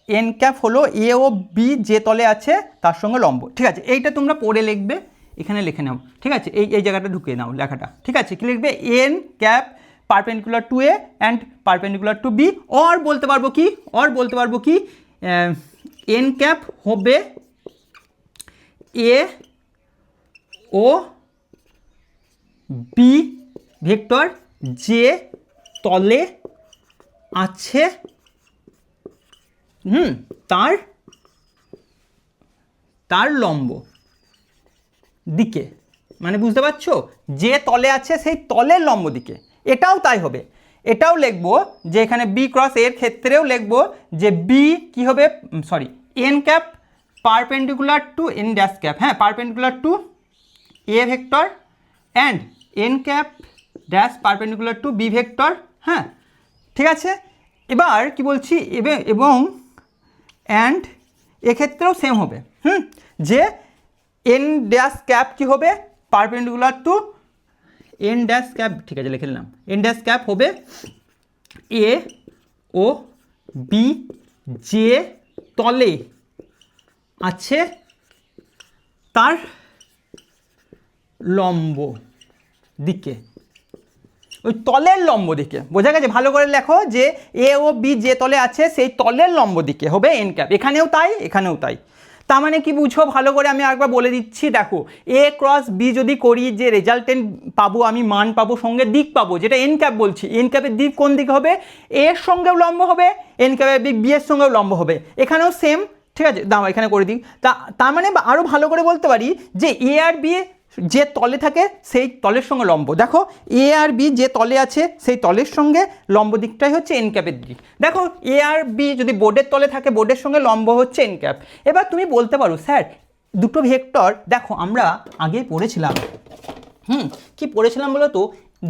এন ক্যাপ হলো এ ও বি যে তলে আছে তার সঙ্গে লম্ব। ঠিক আছে, এইটা তোমরা পড়ে লিখবে, এখানে লিখে নাও। ঠিক আছে, এই জায়গাটা ঢুকিয়ে নাও লেখাটা। ঠিক আছে, কি লিখবে? N cap perpendicular to A and perpendicular to B. Or বলতে পারবো কি এন ক্যাপ হবে এ ও বি ভেক্টর যে তলে আছে তার লম্ব দিকে। মানে বুঝতে পারছো, যে তলে আছে সেই তলের লম্ব দিকে। এটাও তাই হবে, এটাও লিখবো যে এখানে বি ক্রস এর ক্ষেত্রেও লিখবো যে বি কি হবে, sorry N cap perpendicular to N dash cap, হ্যাঁ perpendicular to A vector and N cap dash perpendicular to B vector. হ্যাঁ ঠিক আছে, এবার কি বলছি এবং অ্যান্ড এক্ষেত্রেও সেম হবে যে এন ড্যাশ ক্যাপ কী হবে perpendicular to N dash cap. ঠিক আছে, লিখে নিলাম। এন ড্যাশ ক্যাপ হবে এ ও বি যে তলে আছে তার লম্ব দিকে, ওই তলের লম্ব দিকে। বোঝা গেছে? ভালো করে লেখো যে এ ও বি যে তলে আছে সেই তলের লম্ব দিকে হবে এন ক্যাপ। এখানেও তাই, এখানেও তাই। তার মানে কি বুঝো ভালো করে আমি আরেকবার বলে দিচ্ছি। দেখো, এ ক্রস বি যদি করি যে রেজাল্টেন্ট পাবো, আমি মান পাবো, সঙ্গে দিক পাবো, যেটা এন ক্যাপ বলছি। এন ক্যাপের দিক কোন দিকে হবে? এর সঙ্গেও লম্ব হবে, এন ক্যাপের দিক বি এর সঙ্গেও লম্ব হবে। এখানেও সেম। ঠিক আছে, দাও এখানে করে দিই। তার মানে আরও ভালো করে বলতে পারি যে এ আর বি যে তলে থাকে সেই তলের সঙ্গে লম্ব। দেখো, এ আর বি যে তলে আছে সেই তলের সঙ্গে লম্ব দিকটাই হচ্ছে এন ক্যাপের দিক। দেখো, এ আর বি যদি বোর্ডের তলে থাকে, বোর্ডের সঙ্গে লম্ব হচ্ছে এন ক্যাপ। এবার তুমি বলতে পারো স্যার দুটো ভেক্টর, দেখো আমরা আগেই পড়েছিলাম, কি পড়েছিলাম বলো তো,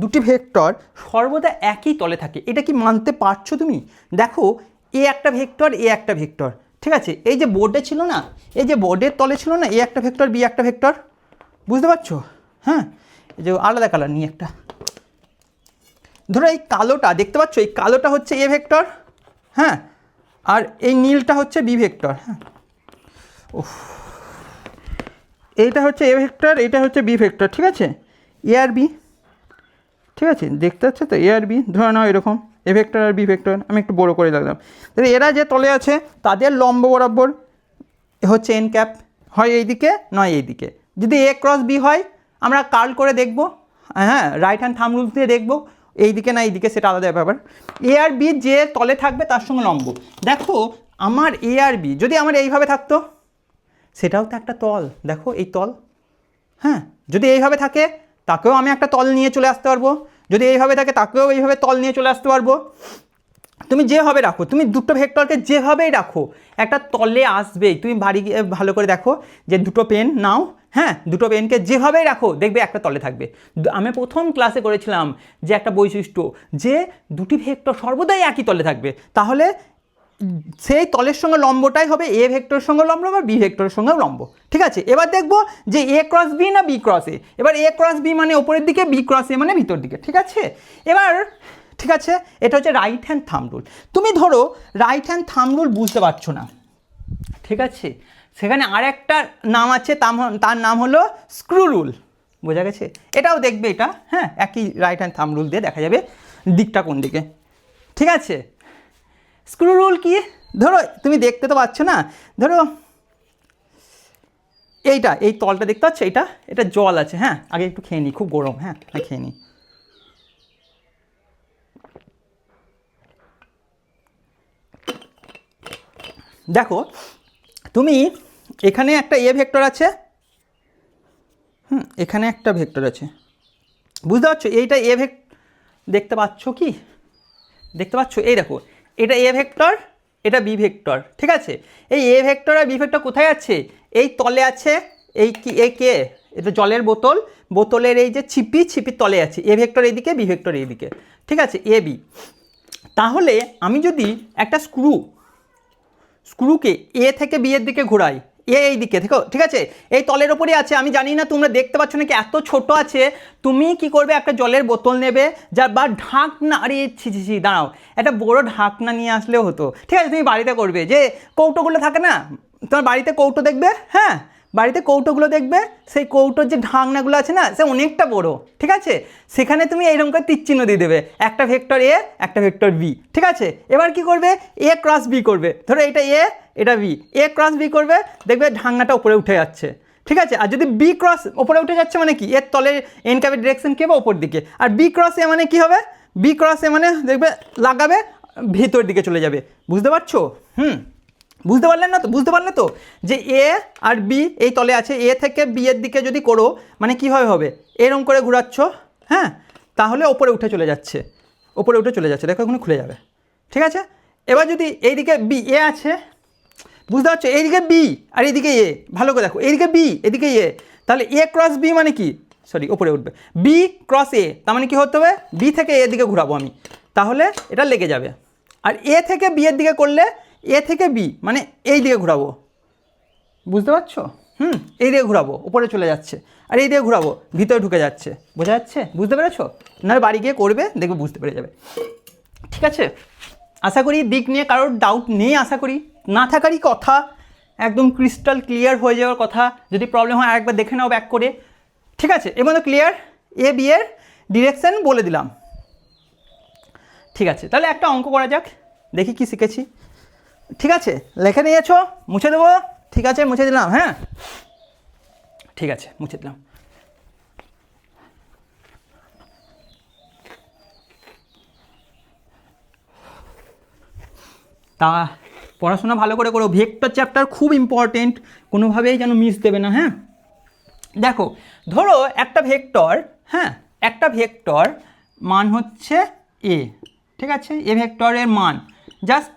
দুটি ভেক্টর সর্বদা একই তলে থাকে। এটা কি মানতে পারছো তুমি? দেখো, এ একটা ভেক্টর, এ একটা ভেক্টর। ঠিক আছে, এই যে বোর্ডে ছিল না, এই যে বোর্ডের তলে ছিল না, এ একটা ভেক্টর, বি একটা ভেক্টর। বুঝতে পারছো? হ্যাঁ, এই যে আলাদা কালার নিয়ে একটা, ধরো এই কালোটা দেখতে পাচ্ছ, এই কালোটা হচ্ছে এ ভেক্টর, হ্যাঁ, আর এই নীলটা হচ্ছে বি ভেক্টর। হ্যাঁ, এইটা হচ্ছে এ ভেক্টর, এইটা হচ্ছে বি ভেক্টর। ঠিক আছে, এ আর বি। ঠিক আছে, দেখতে পাচ্ছ তো, এ আর বি ধরে নাও এরকম, এ ভেক্টর আর বি ভেক্টর। আমি একটু বড় করে রাখলাম। তাহলে এরা যে তলে আছে তাদের লম্ব বরাবর হচ্ছে এন ক্যাপ, হয় এইদিকে নয় এইদিকে। যদি এ ক্রস বি হয় আমরা কার্ল করে দেখব, হ্যাঁ রাইট হ্যান্ড থাম্ব রুলস দিয়ে দেখব, এইদিকে না এইদিকে সেটা আলাদা ব্যাপার। এ আর বি যে তলে থাকবে তার সঙ্গে লম্ব। দেখো, আমার এ আর বি যদি আমার এইভাবে থাকতো, সেটাও তো একটা তল। দেখো এই তল, হ্যাঁ, যদি এইভাবে থাকে তাকেও আমি একটা তল নিয়ে চলে আসতে পারবো, যদি এইভাবে থাকে তাকেও এইভাবে তল নিয়ে চলে আসতে পারবো। তুমি যেভাবে রাখো, তুমি দুটো ভেক্টরকে যেভাবেই রাখো একটা তলে আসবেই। তুমি বাড়ি গিয়ে ভালো করে দেখো যে দুটো পেন নাও, হ্যাঁ, দুটো পেনকে যেভাবেই রাখো দেখবে একটা তলে থাকবে। আমি প্রথম ক্লাসে করেছিলাম যে একটা বৈশিষ্ট্য যে দুটি ভেক্টর সর্বদাই একই তলে থাকবে, তাহলে সেই তলের সঙ্গে লম্বটাই হবে এ ভেক্টরের সঙ্গে লম্ব বা বি ভেক্টরের সঙ্গেও লম্ব। ঠিক আছে, এবার দেখবো যে এ ক্রস বি না বি ক্রস এ। এবার এ ক্রস বি মানে ওপরের দিকে, বি ক্রস এ মানে ভিতর দিকে। ঠিক আছে, এবার ঠিক আছে, এটা হচ্ছে রাইট হ্যান্ড থাম্ব রুল। তুমি ধরো রাইট হ্যান্ড থাম্ব রুল বুঝতে পারছো না, ঠিক আছে, সেখানে আরেকটা নাম আছে, তার নাম হলো স্ক্রু রুল। বোঝা গেছে? এটাও দেখবে, এটা হ্যাঁ একই রাইট হ্যান্ড থাম্ব রুল দিয়ে দেখা যাবে দিকটা কোন দিকে। ঠিক আছে, স্ক্রু রুল কি? ধরো তুমি দেখতে তো পাচ্ছ না, ধরো এইটা, এই তলটা দেখতে পাচ্ছ, এটা জল আছে। হ্যাঁ, আগে একটু খেয়ে নিই, খুব গরম। হ্যাঁ, খেয়ে নিই। দেখো, তুমি এখানে একটা এ ভেক্টর আছে, এখানে একটা ভেক্টর আছে, বুঝতে পারছো? এইটা এ দেখতে পাচ্ছ কি? দেখতে পাচ্ছ? এই দেখো, এটা এ ভেক্টর, এটা বি ভেক্টর। ঠিক আছে, এই এ ভেক্টর আর বি ভেক্টর কোথায় আছে? এই তলে আছে। এই কি, এ কে? এটা জলের বোতল, বোতলের এই যে ছিপির তলে আছে। এ ভেক্টর এইদিকে, বি ভেক্টর এইদিকে। ঠিক আছে, এ বি। তাহলে আমি যদি একটা স্ক্রুকে এ থেকে বি এর দিকে ঘোরাই, এই দিকে দেখো, ঠিক আছে, এই তলের ওপরই আছে। আমি জানি না তোমরা দেখতে পাচ্ছ নাকি, এত ছোট আছে। তুমি কি করবে, একটা জলের বোতল নেবে, যা বা ঢাকনা, আরে ছি দাঁড়াও, একটা বড় ঢাকনা নিয়ে আসলেও হতো, ঠিক আছে। তুমি বাড়িতে করবে, যে কৌটোগুলো থাকে না, তোমার বাড়িতে কৌটো দেখবে, হ্যাঁ, বাড়িতে কৌটোগুলো দেখবে, সেই কৌটোর যে ঢাকনাগুলো আছে না, সে অনেকটা বড়, ঠিক আছে। সেখানে তুমি এইরকম করে তীর চিহ্ন দিয়ে দেবে, একটা ভেক্টর এ, একটা ভেক্টর বি, ঠিক আছে। এবার কি করবে, এ ক্রস বি করবে, ধরো এটা এ, এটা বি, এ ক্রস বি করবে, দেখবে ঢাকনাটা উপরে উঠে যাচ্ছে, ঠিক আছে। আর যদি বি ক্রস উপরে উঠে যাচ্ছে মানে কি, এর তলের এন ক্যাপের ডিরেকশন কি হবে, ওপর দিকে। আর বি ক্রস এ মানে কি হবে, বি ক্রস এ মানে দেখবে লাগাবে ভিতর দিকে চলে যাবে। বুঝতে পারছো? বুঝতে পারলেন না তো? বুঝতে পারলে তো যে এ আর বি এই তলে আছে, এ থেকে বি এর দিকে যদি করো মানে কীভাবে হবে, এরকম করে ঘোরাচ্ছ, হ্যাঁ, তাহলে ওপরে উঠে চলে যাচ্ছে, ওপরে উঠে চলে যাচ্ছে, দেখো এখন খুলে যাবে, ঠিক আছে। এবার যদি এইদিকে বি এ আছে, বুঝতে পারছো, এইদিকে বি আর এইদিকে এ, ভালো করে দেখো, এইদিকে বি এদিকে এ, তাহলে এ ক্রস বি মানে কি, সরি ওপরে উঠবে, বি ক্রস এ, তার মানে কি হতে হবে, বি থেকে এর দিকে ঘোরাবো আমি, তাহলে এটা লেগে যাবে। আর এ থেকে বি এর দিকে করলে এ থেকে বি মানে এই দিকে ঘোরাবো, বুঝতে পারছো? এই দিকে ঘোরাবো, উপরে চলে যাচ্ছে, আর এই দিকে ঘোরাবো, ভিতরে ঢুকে যাচ্ছে। বোঝা যাচ্ছে? বুঝতে পেরেছো? নাহলে বাড়ি গিয়ে করবে, দেখবে বুঝতে পেরে যাবে, ঠিক আছে। আশা করি দিক নিয়ে কারোর ডাউট নেই, আশা করি না থাকারই কথা, একদম ক্রিস্টাল ক্লিয়ার হয়ে যাওয়ার কথা। যদি প্রবলেম হয় আরেকবার দেখে নাও ব্যাক করে, ঠিক আছে। এবার তো ক্লিয়ার, এ বি এর ডিরেকশন বলে দিলাম, ঠিক আছে। তাহলে একটা অঙ্ক করা যাক, দেখি কি শিখেছি, ঠিক আছে। লেখে নিয়েছো, মুছে দেবো, ঠিক আছে, মুছে দিলাম, হ্যাঁ, ঠিক আছে, মুছে দিলাম। তা পড়াশোনা ভালো করে করো, ভেক্টর চ্যাপ্টার খুব ইম্পর্টেন্ট, কোনোভাবেই যেন মিস দেবে না, হ্যাঁ। দেখো, ধরো একটা ভেক্টর, হ্যাঁ, একটা ভেক্টর মান হচ্ছে এ, ঠিক আছে, এ ভেক্টরের মান জাস্ট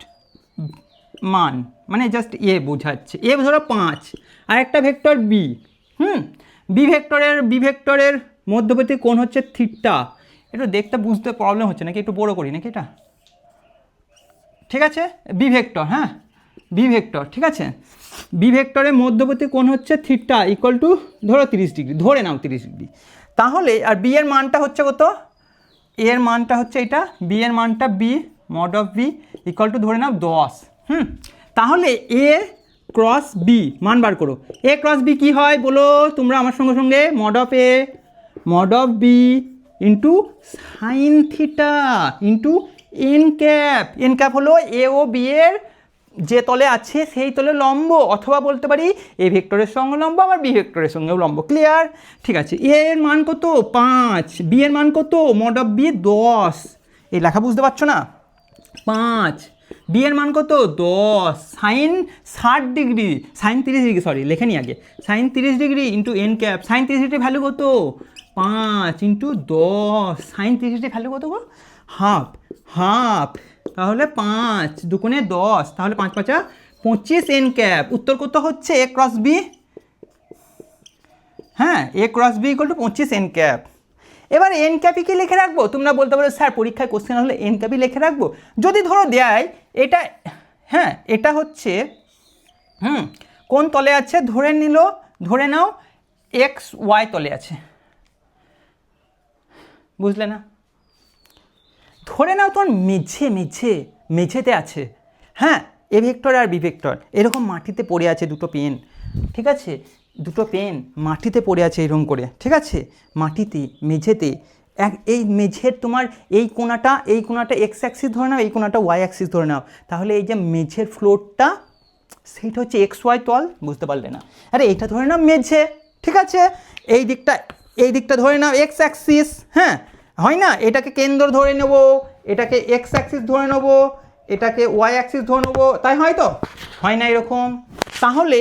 মান মানে জাস্ট এ বোঝাচ্ছে, এ ধরো 5, আর একটা ভেক্টর বি, বি ভেক্টরের মধ্যবর্তী কোণ হচ্ছে থিটা। একটু দেখতে বুঝতে প্রবলেম হচ্ছে নাকি, একটু বড় করি নাকি এটা, ঠিক আছে। বি ভেক্টর, হ্যাঁ, বি ভেক্টর, ঠিক আছে, বি ভেক্টরের মধ্যবর্তী কোণ হচ্ছে থিটা ইকুয়াল টু ধরো 30 ডিগ্রি, ধরে নাও 30 ডিগ্রি। তাহলে আর বি এর মানটা হচ্ছে কত, এ এর মানটা হচ্ছে এটা, বি এর মানটা B mod of B equal to ধরে নাও 10। তাহলে এ ক্রস বি মান বার করো। এ ক্রস বি কী হয় বলো তোমরা আমার সঙ্গে সঙ্গে, mod of A mod of B into sine theta into N cap. N cap হলো এ ও বি এর যে তলে আছে সেই তলে লম্ব, অথবা বলতে পারি এ ভেক্টরের সঙ্গে লম্ব, আবার বি ভেক্টরের সঙ্গেও লম্ব। ক্লিয়ার? ঠিক আছে। এ এর মান কত 5, বি এর মান কত মড অফ বি 10, এই লেখা বুঝতে পারছো না, 5, বি এর মান কত 10, sine 60 degree, sine 30 degree, sorry লেখে নি আগে, sine 30 degree into N cap. Sine 30 degree value কত 5 ইন্টু 10, সাইন 30 ডিগ্রি ভ্যালু কত গো, হাফ, হাফ, তাহলে 5 দুগুণে 10, তাহলে 5 5 25 এন ক্যাপ। উত্তর কত হচ্ছে এ ক্রস বি, হ্যাঁ, A cross B equal to 25 N cap. এবার এন ক্যাপই কি লিখে রাখবো? তোমরা বলতে পারো স্যার পরীক্ষায় কোশ্চেন হলে এন ক্যাপই লিখে রাখবো। যদি ধরো দেয় এটা, হ্যাঁ, এটা হচ্ছে কোন তলে আছে, ধরে নাও এক্স ওয়াই তলে আছে, বুঝলে না? ধরে নাও তোমার মেঝেতে আছে, হ্যাঁ, এ ভেক্টর আর বি ভেক্টর এরকম মাটিতে পড়ে আছে দুটো পেন, ঠিক আছে, দুটো পেন মাটিতে পড়ে আছে এরকম করে, ঠিক আছে, মাটিতে মেঝেতে। এই মেঝের তোমার এই কোণাটা এক্স অ্যাক্সিস ধরে নাও, এই কোণাটা ওয়াই অ্যাক্সিস ধরে নাও, তাহলে এই যে মেঝের ফ্লোরটা সেইটা হচ্ছে এক্স ওয়াই তল, বুঝতে পারলে না? আরে এইটা ধরে নাও মেঝে, ঠিক আছে, এই দিকটা ধরে নাও এক্স অ্যাক্সিস, হ্যাঁ, হয় না? এটাকে কেন্দ্র ধরে নেব, এটাকে এক্স অ্যাক্সিস ধরে নেব, এটাকে ওয়াই অ্যাক্সিস ধরে নেবো, তাই হয় তো? হয় না এরকম? তাহলে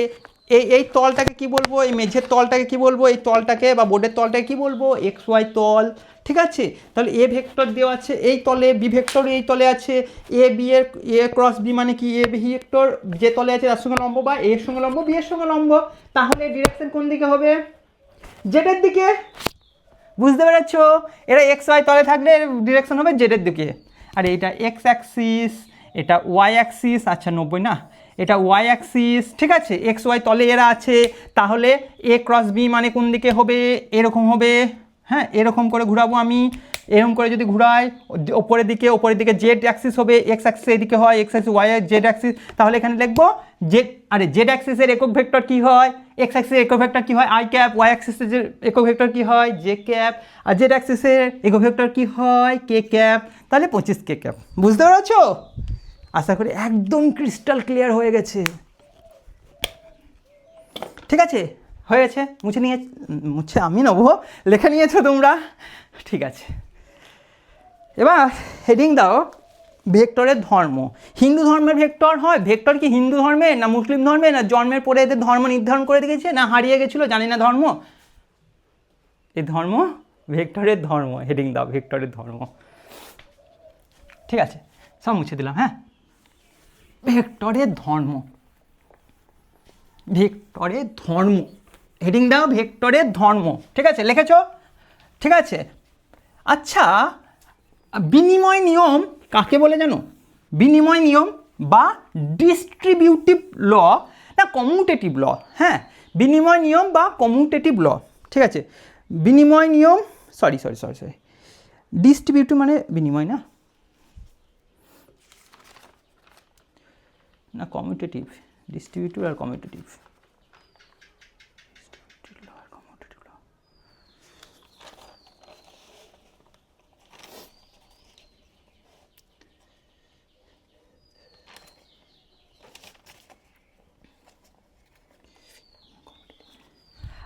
এই তলটাকে কি বলবো, এই মেঝের তলটাকে কি বলবো, এই তলটাকে বা বোর্ডের তলটাকে কি বলবো, এক্স ওয়াই তল, ঠিক আছে। তাহলে এ ভেক্টর দেওয়া আছে এই তলে, বি ভেক্টর এই তলে আছে, এ বি এর এ ক্রস বি মানে কি, এ ভেক্টর যে তলে আছে তার সঙ্গে লম্ব, বা এর সঙ্গে লম্ব, বি এর সঙ্গে লম্ব, তাহলে ডিরেকশন কোন দিকে হবে, জেডের দিকে। বুঝতে পেরেছো? এটা এক্স ওয়াই তলে থাকলে ডিরেকশন হবে জেডের দিকে। আর এইটা এক্স অ্যাক্সিস, এটা ওয়াই অ্যাক্সিস, আচ্ছা 90 না, এটা ওয়াই অ্যাক্সিস, ঠিক আছে, এক্স ওয়াই তলে এরা আছে, তাহলে এ ক্রস বি মানে কোন দিকে হবে, এরকম হবে, হ্যাঁ, এরকম করে ঘুরাবো আমি, এরকম করে যদি ঘুরাই ওপরের দিকে জেড অ্যাক্সিস হবে, এক্স অ্যাক্সিস এদিকে হয়, X axis Y Z axis, তাহলে এখানে লিখবো জেড, আরে জেড অ্যাক্সিসের একক ভেক্টর কি হয়, এক্স অ্যাক্সিসের একক ভেক্টর কি হয় আই ক্যাপ, ওয়াই অ্যাক্সিসের একক ভেক্টর কি হয় জে ক্যাপ, আর জেড অ্যাক্সিসের একক ভেক্টর কি হয় কে ক্যাপ, তাহলে 25 কে ক্যাপ। বুঝতে পেরেছো? আশা করি একদম ক্রিস্টাল ক্লিয়ার হয়ে গেছে। ঠিক আছে, হয়েছে, মুছে আমি নেবো, লেখে নিয়েছো তোমরা, ঠিক আছে। এবার হেডিং দাও ভেক্টরের ধর্ম। হিন্দু ধর্মের ভেক্টর হয়, ভেক্টর কি হিন্দু ধর্মের না মুসলিম ধর্মের না জন্মের পরে এদের ধর্ম নির্ধারণ করে দিয়েছে না হারিয়ে গেছিলো জানি না ধর্ম, এই ধর্ম ভেক্টরের ধর্ম। হেডিং দাও ভেক্টরের ধর্ম। ঠিক আছে, সব মুছে দিলাম। হ্যাঁ, ভেক্টরের ধর্ম, ভেক্টরের ধর্ম, হেডিং দাও ভেক্টরের ধর্ম। ঠিক আছে, লিখেছো? ঠিক আছে। আচ্ছা, বিনিময় নিয়ম কাকে বলে জানো? বিনিময় নিয়ম বা ডিস্ট্রিবিউটিভ ল না কমিউটেটিভ ল? হ্যাঁ, বিনিময় নিয়ম বা কমিউটেটিভ ল। ঠিক আছে, বিনিময় নিয়ম, সরি ডিস্ট্রিবিউটিভ মানে বিনিময় না, না কমিউটেটিভ, ডিস্ট্রিবিউটিভ আর কমিউটেটিভ,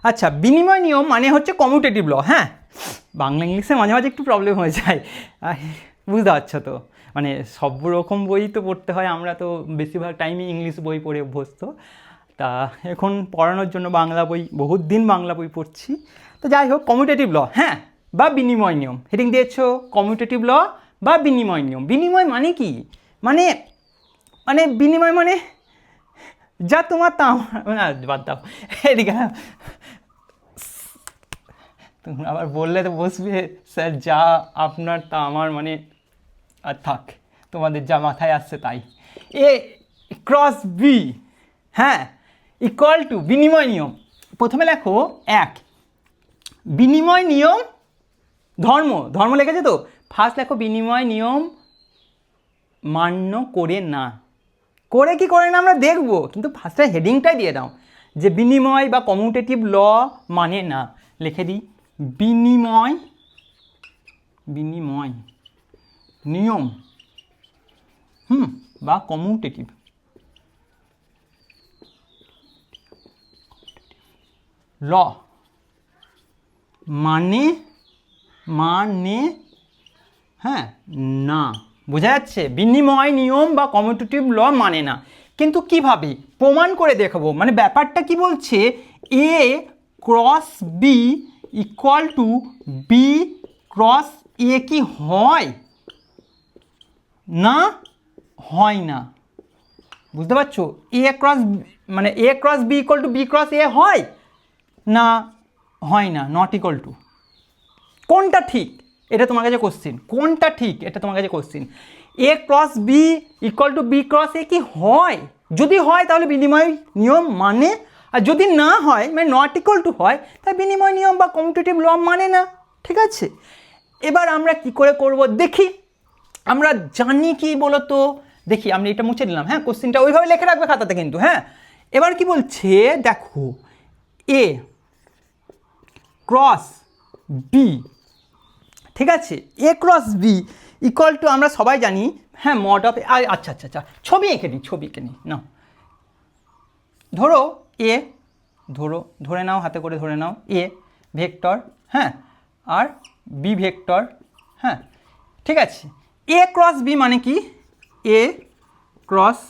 আচ্ছা, বিনিময় নিয়ম মানে হচ্ছে কমিউটেটিভ ল। হ্যাঁ, বাংলা ইংলিশে মাঝে মাঝে একটু প্রবলেম হয়ে যায়, বুঝতে পারছো তো, মানে সব রকম বই তো পড়তে হয়, আমরা তো বেশিরভাগ টাইমই ইংলিশ বই পড়ে অভ্যস্ত, তা এখন পড়ানোর জন্য বাংলা বই, বহুত দিন বাংলা বই পড়ছি, তো যাই হোক কমিউটেটিভ ল, হ্যাঁ, বা বিনিময় নিয়ম। হেডিং দিয়েছো কমিউটেটিভ ল বা বিনিময় নিয়ম। বিনিময় মানে কি? মানে মানে বিনিময় মানে যা তোমার তা আমার, না বাদ দাও, এদিকে তোমরা আবার বললে তো বসবে স্যার যা আপনার তা আমার, মানে আর থাক, তোমাদের যা মাথায় আসছে তাই। এ ক্রস বি, হ্যাঁ, ইকুয়াল টু বিনিময় নিয়ম। প্রথমে লেখো এক, বিনিময় নিয়ম ধর্ম, ধর্ম লেখেছে তো, ফার্স্ট লেখো বিনিময় নিয়ম মান্য করে না, করে কি করে না আমরা দেখবো, কিন্তু ফার্স্টে হেডিংটাই দিয়ে দাও যে বিনিময় বা কমিউটেটিভ ল মানে না। লিখে দিই বিনিময়, বিনিময় নিয়ম বা কমিউটেটিভ ল মানে, মানে হ্যাঁ না, বোঝা যাচ্ছে? বিনিময় নিয়ম বা কমিউটেটিভ ল মানে না, কিন্তু কিভাবে প্রমাণ করে দেখাবো, মানে ব্যাপারটা কি বলছে, A cross B equal to B cross A কি হয় না হয় না? বুঝতে পারছো? এ ক্রস মানে A cross B equal to B cross A হয় না হয় না, নট ইকুয়াল টু, কোনটা ঠিক এটা তোমার কাছে কোশ্চিন, কোনটা ঠিক এটা তোমার কাছে question. A cross B equal to B cross A কি হয়? যদি হয় তাহলে বিনিময় নিয়ম মানে, আর যদি না হয় মানে নট ইকুয়াল টু হয়, তাহলে বিনিময় নিয়ম বা কমিউটেটিভ ল মানে না। ঠিক আছে, এবার আমরা কি করে করব দেখি, আমরা জানি কি বলো তো, দেখি আমি এটা মুছে দিলাম। হ্যাঁ, কোশ্চিনটা ওইভাবে লিখে রাখবে খাতাতে কিন্তু। হ্যাঁ, এবার কি বলছে দেখো, এ ক্রস বি, ঠিক আছে, A cross B equal two আমরা সবাই জানি, হ্যাঁ, মড অফ, আচ্ছা আচ্ছা আচ্ছা, ছবি এঁকে নিই না, ধরো এ, ধরে নাও, হাতে করে ধরে নাও এ ভেক্টর, হ্যাঁ, আর বি ভেক্টর, হ্যাঁ, ঠিক আছে। এ ক্রস বি মানে কি? এ ক্রস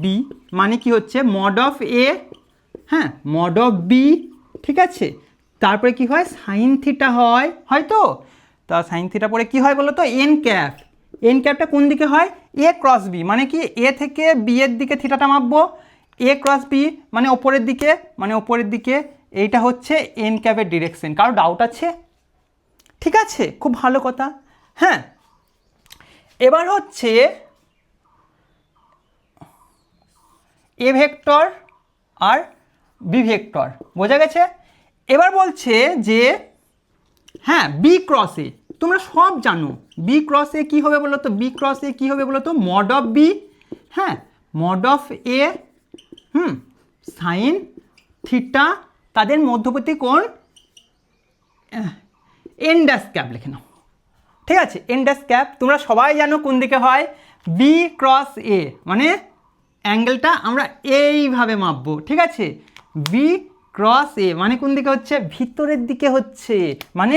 বি মানে কি হচ্ছে মড অফ এ, হ্যাঁ, মড অফ বি, ঠিক আছে, তারপরে কি হয় সাইন থিটা হয়, হয়তো, তা সাইন থিটা পরে কি হয় বলো তো এন ক্যাপ, এন ক্যাপটা কোন দিকে হয়? এ ক্রস বি মানে কি এ থেকে বি এর দিকে থিটাটা মাপবো, এ ক্রস বি মানে ওপরের দিকে, মানে ওপরের দিকে, এইটা হচ্ছে এন ক্যাপের ডিরেকশন। কারো ডাউট আছে? ঠিক আছে, খুব ভালো কথা। হ্যাঁ, এবার হচ্ছে এ ভেক্টর আর বি ভেক্টর, বোঝা গেছে? এবার বলছে যে হ্যাঁ বি ক্রস এ, তোমরা সব জানো বি ক্রস এ কী হবে বলো তো, বি ক্রস এ কী হবে বলো তো, মড অফ বি, হ্যাঁ mod of A, sine theta, তাদের মধ্যবর্তী কোণ এন ড্যাশ ক্যাপ লিখে নাও, ঠিক আছে? এন ড্যাশ ক্যাপ তোমরা সবাই জানো কোন দিকে হয়, বি ক্রস এ, মানে অ্যাঙ্গেলটা আমরা এইভাবে মাপবো, ঠিক আছে? বি ক্রস এ মানে কোন দিকে হচ্ছে, ভিতরের দিকে হচ্ছে, মানে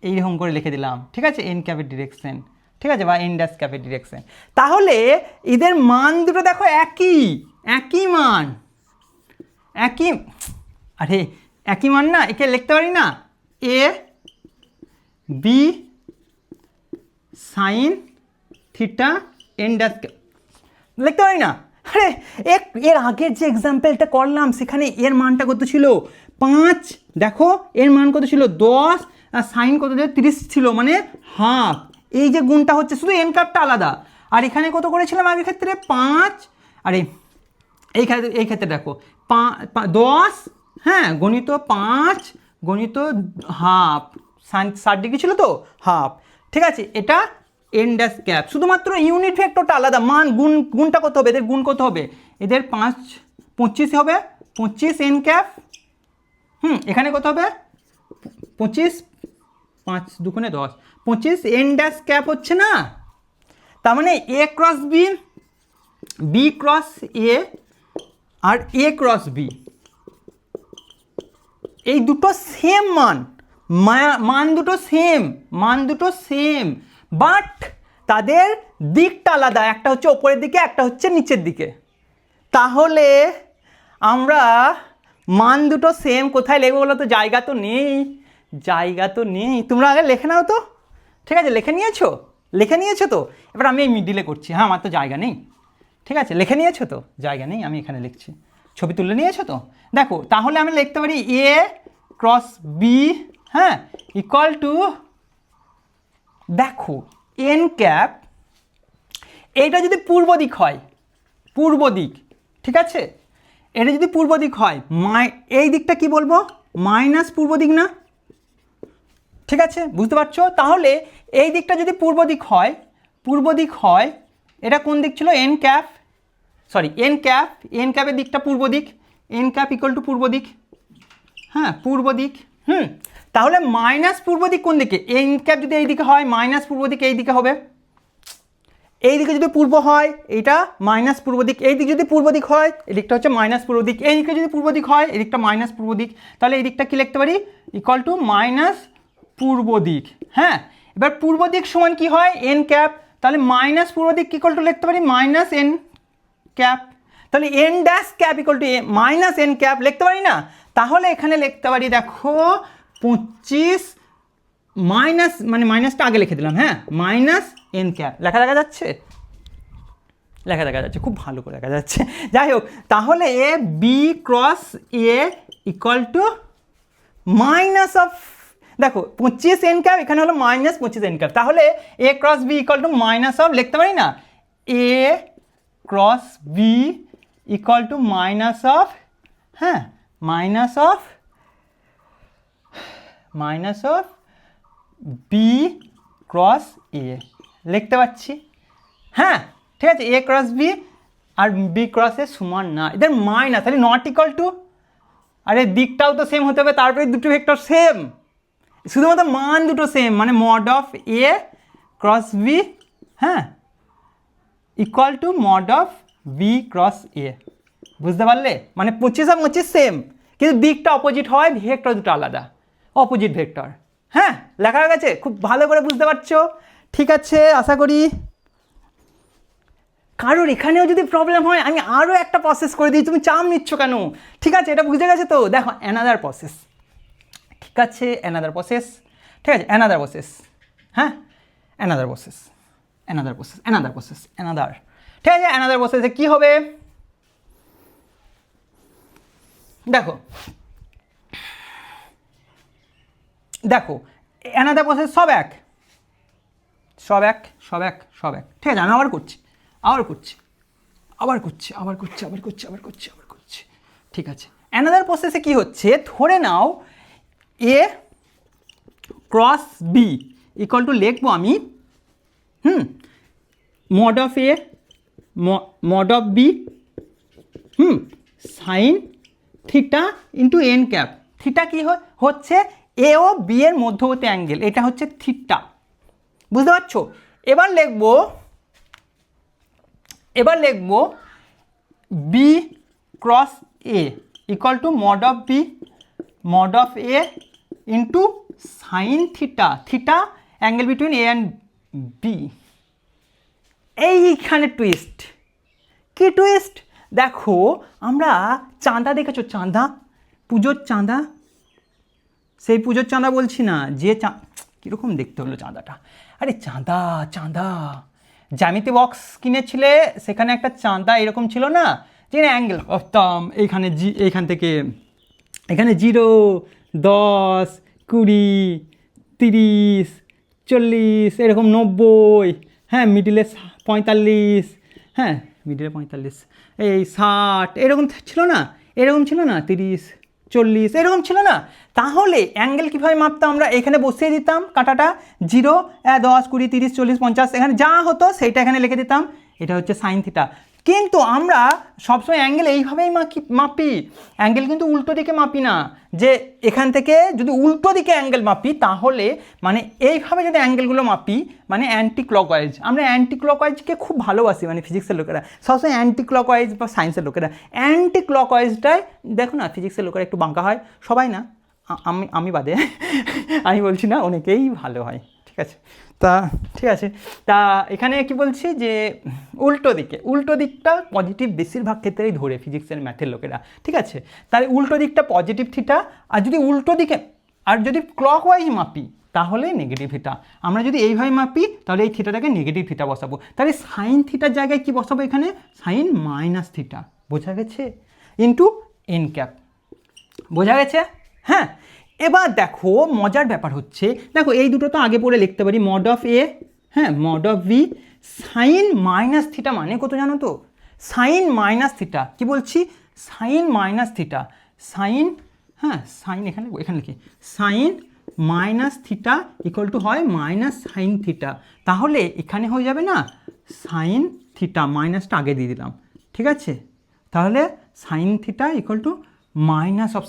এইরকম করে লিখে দিলাম, ঠিক আছে? এন ক্যাপের ডিরেকশন, ঠিক আছে, বা এন ড্যাশ ক্যাপের ডিরেকশন। তাহলে এদের মান দুটো দেখো একই, একই মান, একই, আরে একই মান না, একে লিখতে পারি না, A B sine theta N dash cap লিখতে পারি না? আরে এর আগের যে এক্সাম্পলটা করলাম সেখানে এর মানটা কত ছিল, 5, দেখো এর মান কত ছিল 10, আর সাইন কত ছিল 30 ছিল, মানে হাফ। এই যে গুণটা হচ্ছে শুধু এন কাপটা আলাদা, আর এখানে কত করেছিলাম আগের ক্ষেত্রে 5, আরে এই ক্ষেত্রে দেখো 10, হ্যাঁ গণিত 5 গণিত হাফ, সাইন 60 ডিগ্রি ছিল তো হাফ, ঠিক আছে? এটা এন ড্যাশ ক্যাপ, শুধুমাত্র ইউনিট ভেক্টরটা আলাদা, মান গুণটা কত হবে, এদের গুণ কত হবে, এদের 25 হবে, 25 এন ক্যাপ, এখানে কত হবে 25, 5 দুগুণে 10, 25 এন ড্যাশ ক্যাপ হচ্ছে না? তার মানে A cross B, B cross A R A cross B এই দুটো সেম মান, মান দুটো সেম, বাট তাদের দিকটা আলাদা, একটা হচ্ছে ওপরের দিকে একটা হচ্ছে নিচের দিকে। তাহলে আমরা মান দুটো সেম কোথায় লিখবো বলো তো, জায়গা তো নেই, তোমরা আগে লিখে নাও তো, ঠিক আছে? লিখে নিয়েছো তো? এবার আমি এই মিডিলে করছি, হ্যাঁ আমার তো জায়গা নেই, ঠিক আছে? লিখে নিয়েছো তো? জায়গা নেই, আমি এখানে লিখছি, ছবি তুলে নিয়েছো তো? দেখো তাহলে আমি লিখতে পারি এ ক্রস বি, হ্যাঁ ইকুয়াল টু, দেখো এন ক্যাপ, এইটা যদি পূর্ব দিক হয়, ঠিক আছে? এটা যদি পূর্ব দিক হয়, এই দিকটা কি বলবো, মাইনাস পূর্ব দিক না, ঠিক আছে? বুঝতে পারছো? তাহলে এই দিকটা যদি পূর্ব দিক হয়, এটা কোন দিক ছিল, এন ক্যাপের দিকটা পূর্ব দিক, এন ক্যাপ ইকুয়াল টু পূর্ব দিক, হ্যাঁ পূর্ব দিক, তাহলে মাইনাস পূর্ব দিক কোন দিকে, এন ক্যাপ যদি এই দিকে হয় মাইনাস পূর্ব দিক এই দিকে হবে, এই দিকে যদি পূর্ব হয় এটা মাইনাস পূর্ব দিক, এই দিক যদি পূর্ব দিক হয় এদিকটা হচ্ছে মাইনাস পূর্ব দিক, এই দিকে যদি পূর্ব দিক হয় এদিকটা মাইনাস পূর্ব দিক, তাহলে এই দিকটা কি লিখতে পারি, ইকুয়াল টু মাইনাস পূর্ব দিক, হ্যাঁ? এবার পূর্ব দিক সমান কি হয়, এন ক্যাপ, তাহলে মাইনাস পূর্ব দিক ইকুয়াল টু লিখতে পারি মাইনাস এন ক্যাপ, তাহলে N dash cap equal to minus N cap লিখতে পারি না? তাহলে এখানে লিখতে পারি দেখো 25 মাইনাস, মানে মাইনাসটা আগে লিখে দিলাম, হ্যাঁ মাইনাস এন ক্যাপ, লেখা দেখা যাচ্ছে, খুব ভালো করে দেখা যাচ্ছে। যাই হোক, তাহলে A B cross A equal to minus of, দেখো 25 এন ক্যাপ, এখানে হলো মাইনাস 25 এন ক্যাপ, তাহলে A cross B equal to minus of, লিখতে পারি না, A cross B equal to minus of, হ্যাঁ minus of B cross A লিখতে পাচ্ছি, হ্যাঁ ঠিক আছে? এ ক্রস বি আর বি ক্রস এ সমান না, এদের মাইনাস, তাহলে নট ইকুয়াল টু, আরে দিকটাও তো সেম হতে হবে, তারপরে দুটো ভেক্টর সেম, শুধুমাত্র মান দুটো সেম, মানে mod of A cross B, হ্যাঁ equal to mod of B cross A, বুঝতে পারলে? মানে 25 আর 25 সেম, কিন্তু দিকটা অপোজিট হয়, ভেক্টর দুটো আলাদা, অপোজিট ভেক্টর, হ্যাঁ লেখা হয়ে গেছে? খুব ভালো করে বুঝতে পারছো? ঠিক আছে, আশা করি। কারোর এখানেও যদি প্রবলেম হয় আমি আরও একটা প্রসেস করে দিই, তুমি চাপ নিচ্ছ কেন? ঠিক আছে, এটা বুঝে গেছে তো? দেখো অ্যানাদার প্রসেস, ঠিক আছে, অ্যানাদার প্রসেস, ঠিক আছে, অ্যানাদার প্রসেস, হ্যাঁ অ্যানাদার প্রসেস, ঠিক আছে? অ্যানাদার প্রসেসে কী হবে দেখো, অ্যানাদার প্রসেস সব এক, ঠিক আছে? আমি আবার করছি, আবার করছে। ঠিক আছে, অ্যানাদার প্রসেসে কি হচ্ছে, ধরে নাও A cross B equal to লিখবো আমি mod of A mod of B sine theta into N cap. Theta কি হচ্ছে, এ ও বি এর মধ্যবর্তী অ্যাঙ্গেল, এটা হচ্ছে থিটা। বুঝতে পারছো? এবার লিখবো B cross A equal to mod of A into sine theta, theta angle between A and B. এইখানে টুইস্ট। কি টুইস্ট? দেখো, আমরা চাঁদা দেখেছো, চাঁদা, পুজোর চাঁদা, সেই পুজোর চাঁদা বলছি না, যে কীরকম দেখতে হলো চাঁদাটা, আরে চাঁদা জ্যামিতি বক্স কিনেছিলে, সেখানে একটা চাঁদা এরকম ছিল না, যে অ্যাঙ্গেল করতাম এইখান থেকে এখানে 0, 10, 20, 30, 40, এরকম 90, হ্যাঁ মিডিলে 45, হ্যাঁ মিডিলে 45, এই 60, এরকম ছিল না, 30, 40 এরকম ছিল না। তাহলে অ্যাঙ্গেল কীভাবে মাপতাম আমরা? এখানে বসিয়ে দিতাম কাঁটাটা, 0, 10, 20, 30, 40, 50, এখানে যা হতো সেইটা এখানে লিখে দিতাম, এটা হচ্ছে সাইন থিটা। কিন্তু আমরা সবসময় অ্যাঙ্গেল এইভাবেই মাপি, অ্যাঙ্গেল কিন্তু উল্টো দিকে মাপি না, যে এখান থেকে যদি উল্টো দিকে অ্যাঙ্গেল মাপি তাহলে মানে এইভাবে যদি অ্যাঙ্গেলগুলো মাপি মানে অ্যান্টি ক্লকওয়াইজ। আমরা অ্যান্টি ক্লকওয়াইজকে খুব ভালোবাসি, মানে ফিজিক্সের লোকেরা সবসময় অ্যান্টি ক্লকওয়াইজ বা সায়েন্সের লোকেরা অ্যান্টি ক্লকওয়াইজটাই দেখো না, ফিজিক্সের লোকেরা একটু বাঁকা হয়, সবাই না, আমি বাদে আমি বলছি না, অনেকেই ভালো হয়, ঠিক আছে। ঠিক আছে, তা এখানে কি বলছি যে উল্টো দিকটা পজিটিভ বেশিরভাগ ক্ষেত্রেই ধরে ফিজিক্সের ম্যাথের লোকেরা, ঠিক আছে। তাহলে উল্টো দিকটা পজিটিভ থিটা, আর যদি ক্লকওয়াইজ মাপি তাহলে নেগেটিভ থিটা। আমরা যদি এইভাবে মাপি তাহলে এই থিটাটাকে নেগেটিভ থিটা বসাবো, তাহলে সাইন থিটার জায়গায় কি বসাবো, এখানে সাইন মাইনাস থিটা, বোঝা গেছে, ইন্টু এন ক্যাপ, বোঝা গেছে? হ্যাঁ, এবার দেখো মজার ব্যাপার হচ্ছে, দেখো এই দুটো তো আগে পড়ে লিখতে পারি, মড অফ এ, হ্যাঁ mod of B sine minus theta মানে কত জানো তো? সাইন মাইনাস থিটা, কি বলছি, সাইন মাইনাস থিটা, সাইন এখানে লিখি, sine minus theta equal to হয় মাইনাস সাইন থিটা। তাহলে এখানে হয়ে যাবে না সাইন থিটা, মাইনাসটা আগে দিয়ে দিলাম, ঠিক আছে। তাহলে sine theta equal to minus of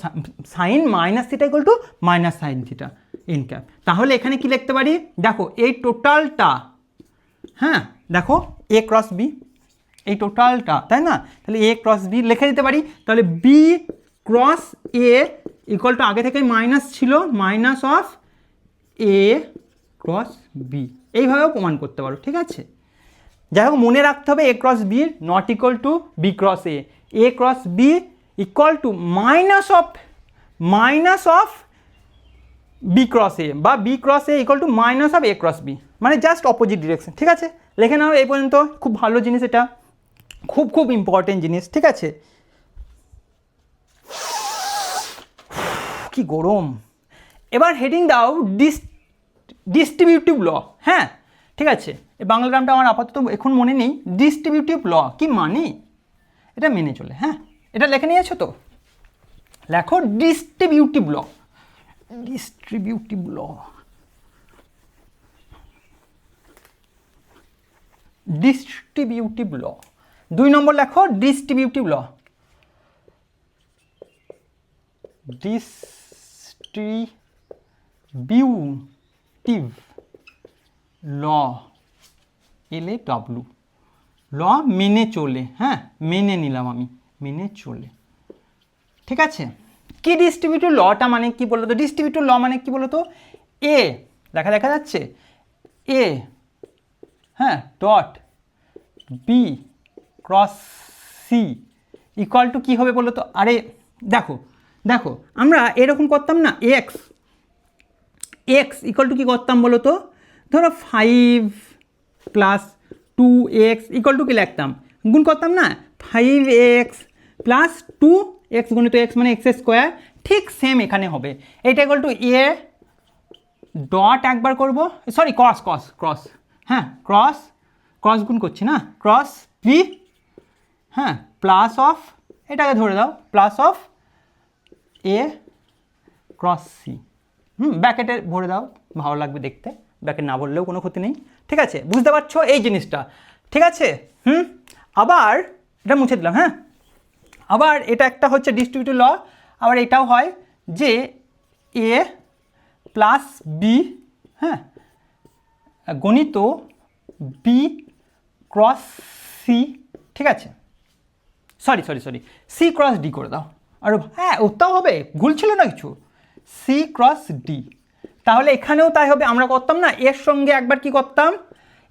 sign minus theta equal to minus sine theta N cap. তাহলে এখানে কি লিখতে পারি, দেখো এই টোটালটা, হ্যাঁ দেখো এ ক্রস বি, এই টোটালটা, তাই না? তাহলে এ ক্রস বি লিখে দিতে পারি, তাহলে B cross A equal to আগে থেকে মাইনাস ছিল minus of A cross B, এইভাবেও প্রমাণ করতে পারো, ঠিক আছে। যাই হোক মনে রাখতে হবে A cross B not equal to B cross A cross B equal to minus of B cross A, বা B cross A equal to minus of A cross B, মানে জাস্ট অপোজিট ডিরেকশন, ঠিক আছে। লিখে নাও এই পর্যন্ত, খুব ভালো জিনিস এটা, খুব ইম্পর্টেন্ট জিনিস, ঠিক আছে। কি গরম। এবার হেডিং দাও ডিস্ট্রিবিউটিভ ল, হ্যাঁ ঠিক আছে। এই বাংলা গ্রামটা আমার আপাতত এখন মনে নেই। ডিস্ট্রিবিউটিভ ল কি মানে, এটা মেনে চলে, হ্যাঁ এটা লিখে নিয়েছো তো, লেখো ডিস্ট্রিবিউটিভ ল, ডিস্ট্রিবিউটিভ ল। 2 নম্বর লেখো ডিস্ট্রিবিউটিভ ল, ডিস্ট্রিবিউটিভ ল, LAW, ল মেনে চলে, হ্যাঁ মেনে নিলাম আমি, মেনে চলে, ঠিক আছে। কি ডিস্ট্রিবিউটিভ লটা মানে কি বলো তো? ডিস্ট্রিবিউটিভ ল মানে কি বলো তো? এ দেখা যাচ্ছে, এ হ্যাঁ dot B cross C equal to কী হবে বলো তো? আরে দেখো আমরা এরকম করতাম না, এক্স ইকুয়াল টু কী করতাম বলো তো? ধরো 5 প্লাস 2x ইকুয়াল টু কী লিখতাম, গুণ করতাম না, 5x প্লাস 2x গুণিত x মানে x স্কোয়ার। ঠিক সেম এখানে হবে, এটা ইকুয়াল টু এ ডট একবার করবো, সরি ক্রস, হ্যাঁ ক্রস গুণ করছি না, ক্রস বি হ্যাঁ প্লাস অফ, এটাকে ধরে দাও plus of A cross C, ব্যাকেটে ভরে দাও, ভালো লাগবে দেখতে, ব্যাকেট না ভরলেও কোনো ক্ষতি নেই। ঠিক আছে, বুঝতে পারছো এই জিনিসটা? ঠিক আছে, আবার এটা মুছে দিলাম। হ্যাঁ, আবার এটা একটা হচ্ছে ডিস্ট্রিবিউটিভ ল, আবার এটাও হয় যে এ প্লাস বি, হ্যাঁ, গণিত বি ক্রস সি। ঠিক আছে, সরি সি ক্রস ডি করে দাও। আর হ্যাঁ ওটাও হবে, ভুল ছিল না কিছু, সি ক্রস ডি। তাহলে এখানেও তাই হবে, আমরা করতাম না এর সঙ্গে একবার কি করতাম,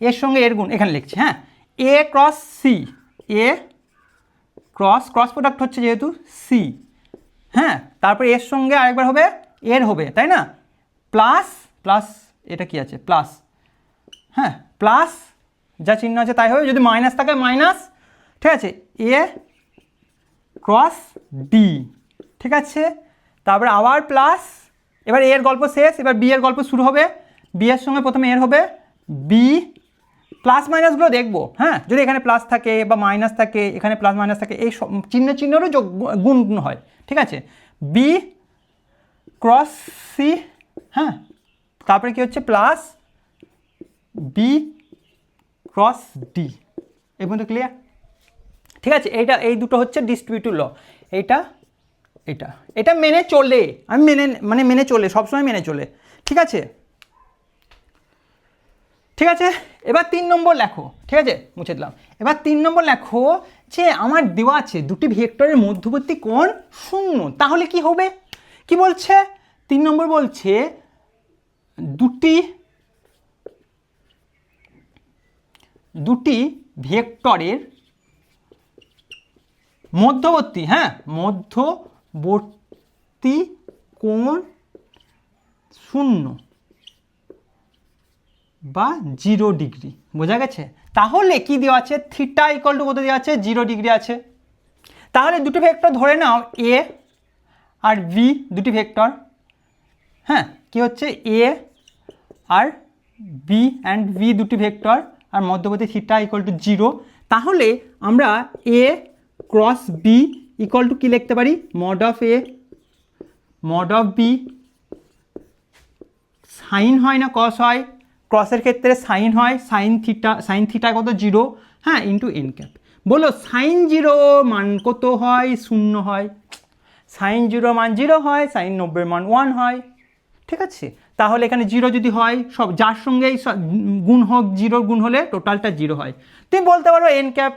এর সঙ্গে এর গুণ, এখানে লিখছি। হ্যাঁ, A cross C, A cross product হচ্ছে যেহেতু সি, হ্যাঁ, তারপরে এর সঙ্গে আরেকবার হবে এর হবে, তাই না, প্লাস প্লাস, এটা কি আছে প্লাস, হ্যাঁ প্লাস যা চিহ্ন আছে তাই হবে, যদি মাইনাস থাকে মাইনাস। ঠিক আছে, এ ক্রস ডি। ঠিক আছে, তারপরে আবার প্লাস, এবার এর গল্প শেষ, এবার বি এর গল্প শুরু হবে। বি এর সঙ্গে প্রথমে এর হবে, বি প্লাস মাইনাসগুলো দেখবো। হ্যাঁ, যদি এখানে প্লাস থাকে বা মাইনাস থাকে, এখানে প্লাস মাইনাস থাকে, এই চিহ্নেরও যোগ গুণ হয়। ঠিক আছে, বি ক্রস সি, হ্যাঁ, তারপরে কি হচ্ছে প্লাস বি ক্রস ডি। এই পর্যন্ত ক্লিয়ার? ঠিক আছে, এইটা এই দুটো হচ্ছে ডিস্ট্রিবিউটিভ ল। এইটা এটা এটা মেনে চলে, আমি মেনে চলে, সবসময় মেনে চলে। ঠিক আছে, ঠিক আছে, এবার 3 নম্বর লেখো। ঠিক আছে, মুছে দিলাম। এবার 3 নম্বর লেখো যে আমার দেওয়া আছে দুটি ভেক্টরের মধ্যবর্তী কোণ 0, তাহলে কি হবে? কি বলছে 3 নম্বর? বলছে দুটি ভেক্টরের মধ্যবর্তী, হ্যাঁ, মধ্যবর্তী কোণ 0 বা 0 ডিগ্রি। বোঝা গেছে? তাহলে কি দেওয়া আছে, থিটা ইকুয়াল টু কত দেওয়া আছে, 0 ডিগ্রি আছে। তাহলে দুটো ভেক্টর ধরে নাও, এ আর বি দুটি ভেক্টর। হ্যাঁ, কি হচ্ছে এ আর বি অ্যান্ড বি দুটি ভেক্টর, আর মধ্যবর্তী থিটা ইকুয়াল টু 0। তাহলে আমরা A cross B equal to কী লিখতে পারি, mod of A mod of B, sine হয় না কস হয়, ক্রসের ক্ষেত্রে সাইন হয়, সাইন থিটা কত 0, হ্যাঁ, ইন্টু এন ক্যাপ। বলো সাইন 0 মান কত হয়, 0 হয়। সাইন 0 মান 0 হয়, সাইন 90 মান 1 হয়। ঠিক আছে, তাহলে এখানে 0 যদি হয়, সব যার সঙ্গেই গুণ হোক, 0 গুণ হলে টোটালটা 0 হয়। তুমি বলতে পারো এন ক্যাপ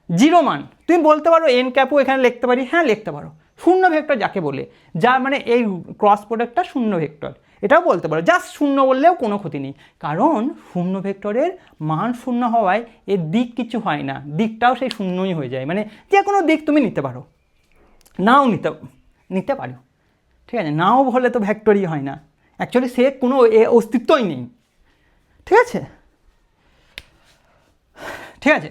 0 মান, তুমি বলতে পারো এন ক্যাপও এখানে লিখতে পারি, হ্যাঁ লিখতে পারো। শূন্য ভেক্টর যাকে বলে, যা মানে এই ক্রস প্রোডাক্টটা শূন্য ভেক্টর, এটাও বলতে পারো। জাস্ট 0 বললেও কোনো ক্ষতি নেই, কারণ শূন্য ভেক্টরের মান 0 হওয়ায় এর দিক কিছু হয় না, দিকটাও সেই শূন্যই হয়ে যায়। মানে যে কোনো দিক তুমি নিতে পারো, নাও নিতে পারো। ঠিক আছে, নাও বলে তো ভেক্টরই হয় না, অ্যাকচুয়ালি সে কোনো অস্তিত্বই নেই। ঠিক আছে, ঠিক আছে,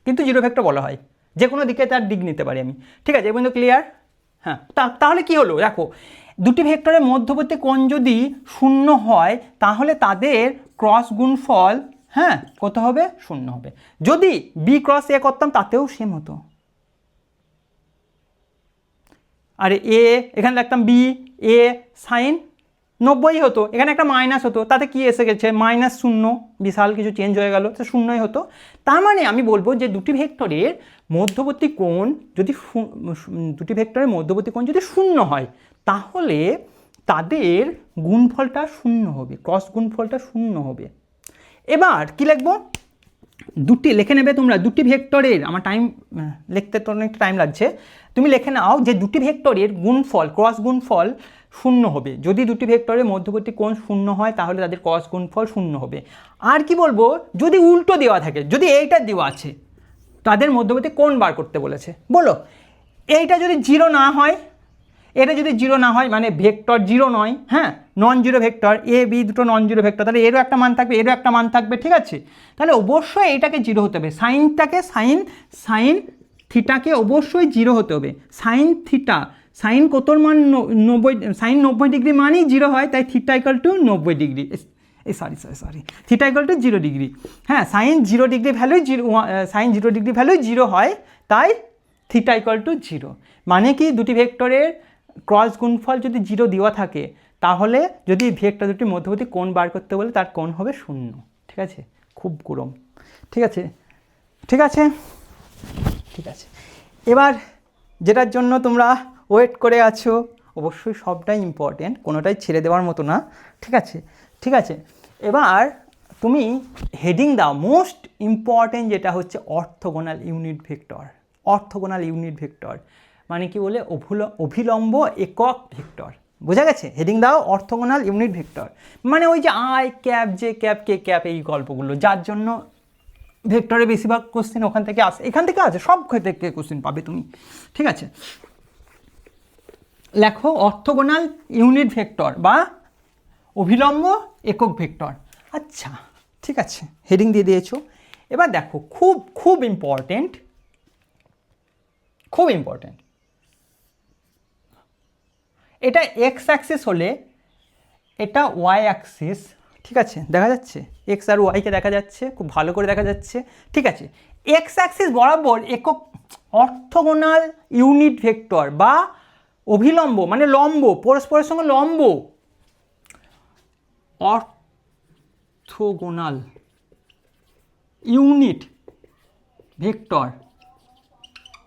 কিন্তু 0 ভেক্টর বলা হয়, যে কোনো দিকে তার দিক নিতে পারি আমি। ঠিক আছে, এই পর্যন্ত ক্লিয়ার? হ্যাঁ, তাহলে কি হলো দেখো, দুটি ভেক্টরের মধ্যবর্তী কোণ যদি 0 হয়, তাহলে তাদের ক্রস গুণফল, হ্যাঁ, কত হবে, 0 হবে। যদি বি ক্রস এ করতাম তাতেও সেম হতো। আর এখানে লিখতাম বি এ সাইন 90 হতো, এখানে একটা মাইনাস হতো, তাতে কি এসে গেছে -0, বিশাল কিছু চেঞ্জ হয়ে গেল, তো 0ই হতো। তার মানে আমি বলবো যে দুটি ভেক্টরের মধ্যবর্তী কোণ যদি 0 হয়, তাহলে তাদের গুণফলটা 0 হবে, ক্রস গুণফলটা 0 হবে। এবার কি লিখবো, দুটি লিখে নেবে তোমরা, দুটি ভেক্টরের, আমার লিখতে তো অনেকটা টাইম লাগছে, তুমি লিখে নাও যে দুটি ভেক্টরের গুণফল, ক্রস গুণফল 0 হবে। যদি দুটি ভেক্টরের মধ্যবর্তী কোণ 0 হয়, তাহলে তাদের ক্রস গুণফল 0 হবে। আর কি বলবো, যদি উল্টো দেওয়া থাকে, যদি এইটা দেওয়া আছে, তাদের মধ্যবর্তী কোণ বার করতে বলেছে, বলো এইটা যদি 0 না হয়, এটা যদি 0 না হয়, মানে ভেক্টর 0 নয়, হ্যাঁ, non zero vector, A B দুটো নন জিরো ভেক্টর, তাহলে এরও একটা মান থাকবে, এরও একটা মান থাকবে। ঠিক আছে, তাহলে অবশ্যই এইটাকে 0 হতে হবে, সাইন থিটাকে অবশ্যই 0 হতে হবে। সাইন থিটা, সাইন কতর মান 90, সাইন 90 ডিগ্রি মানই 0 হয়, তাই থিটা ইকুয়াল টু 90 ডিগ্রি। এই sorry theta equal to 0 degree. হ্যাঁ, sine 0 degree value sine 0 degree value 0 হয়, তাই থিটা ইকুয়াল টু 0। মানে কি দুটি ভেক্টরের ক্রস গুণফল যদি 0 দেওয়া থাকে তাহলে যদি ভেক্টর দুটি মধ্যবর্তী কোণ বার করতে বলে তার কোণ হবে 0। ঠিক আছে, খুব গরম। ঠিক আছে ঠিক আছে ঠিক আছে এবার যেটার জন্য তোমরা ওয়েট করে আছো, অবশ্যই সবটাই ইম্পর্টেন্ট, কোনোটাই ছেড়ে দেওয়ার মতো না। ঠিক আছে ঠিক আছে এবার তুমি হেডিং দাও, মোস্ট ইম্পর্টেন্ট যেটা হচ্ছে orthogonal unit vector. Orthogonal unit vector মানে কি বলে, অভিলম্ব একক ভেক্টর। বোঝা গেছে? হেডিং দাও অর্থোগোনাল ইউনিট ভেক্টর, মানে ওই যে I cap J cap K cap এই গল্পগুলো, যার জন্য ভেক্টরে বেশিরভাগ কোশ্চেন ওখান থেকে আসে, এখান থেকে আছে, সব থেকে কোশ্চেন পাবে তুমি। ঠিক আছে, লেখো অর্থোগোনাল ইউনিট ভেক্টর বা অভিলম্ব একক ভেক্টর। আচ্ছা ঠিক আছে, হেডিং দিয়ে দিয়েছো। এবার দেখো খুব খুব ইম্পর্টেন্ট, খুব ইম্পর্টেন্ট, এটা এক্স অ্যাক্সিস হলে এটা ওয়াই অ্যাক্সিস। ঠিক আছে, দেখা যাচ্ছে এক্স আর ওয়াইকে দেখা যাচ্ছে, খুব ভালো করে দেখা যাচ্ছে। ঠিক আছে, এক্স অ্যাক্সিস বরাবর একক অর্থোগোনাল ইউনিট ভেক্টর বা অভিলম্ব মানে লম্ব, পরস্পরের সঙ্গে লম্ব অর্থোগোনাল ইউনিট ভেক্টর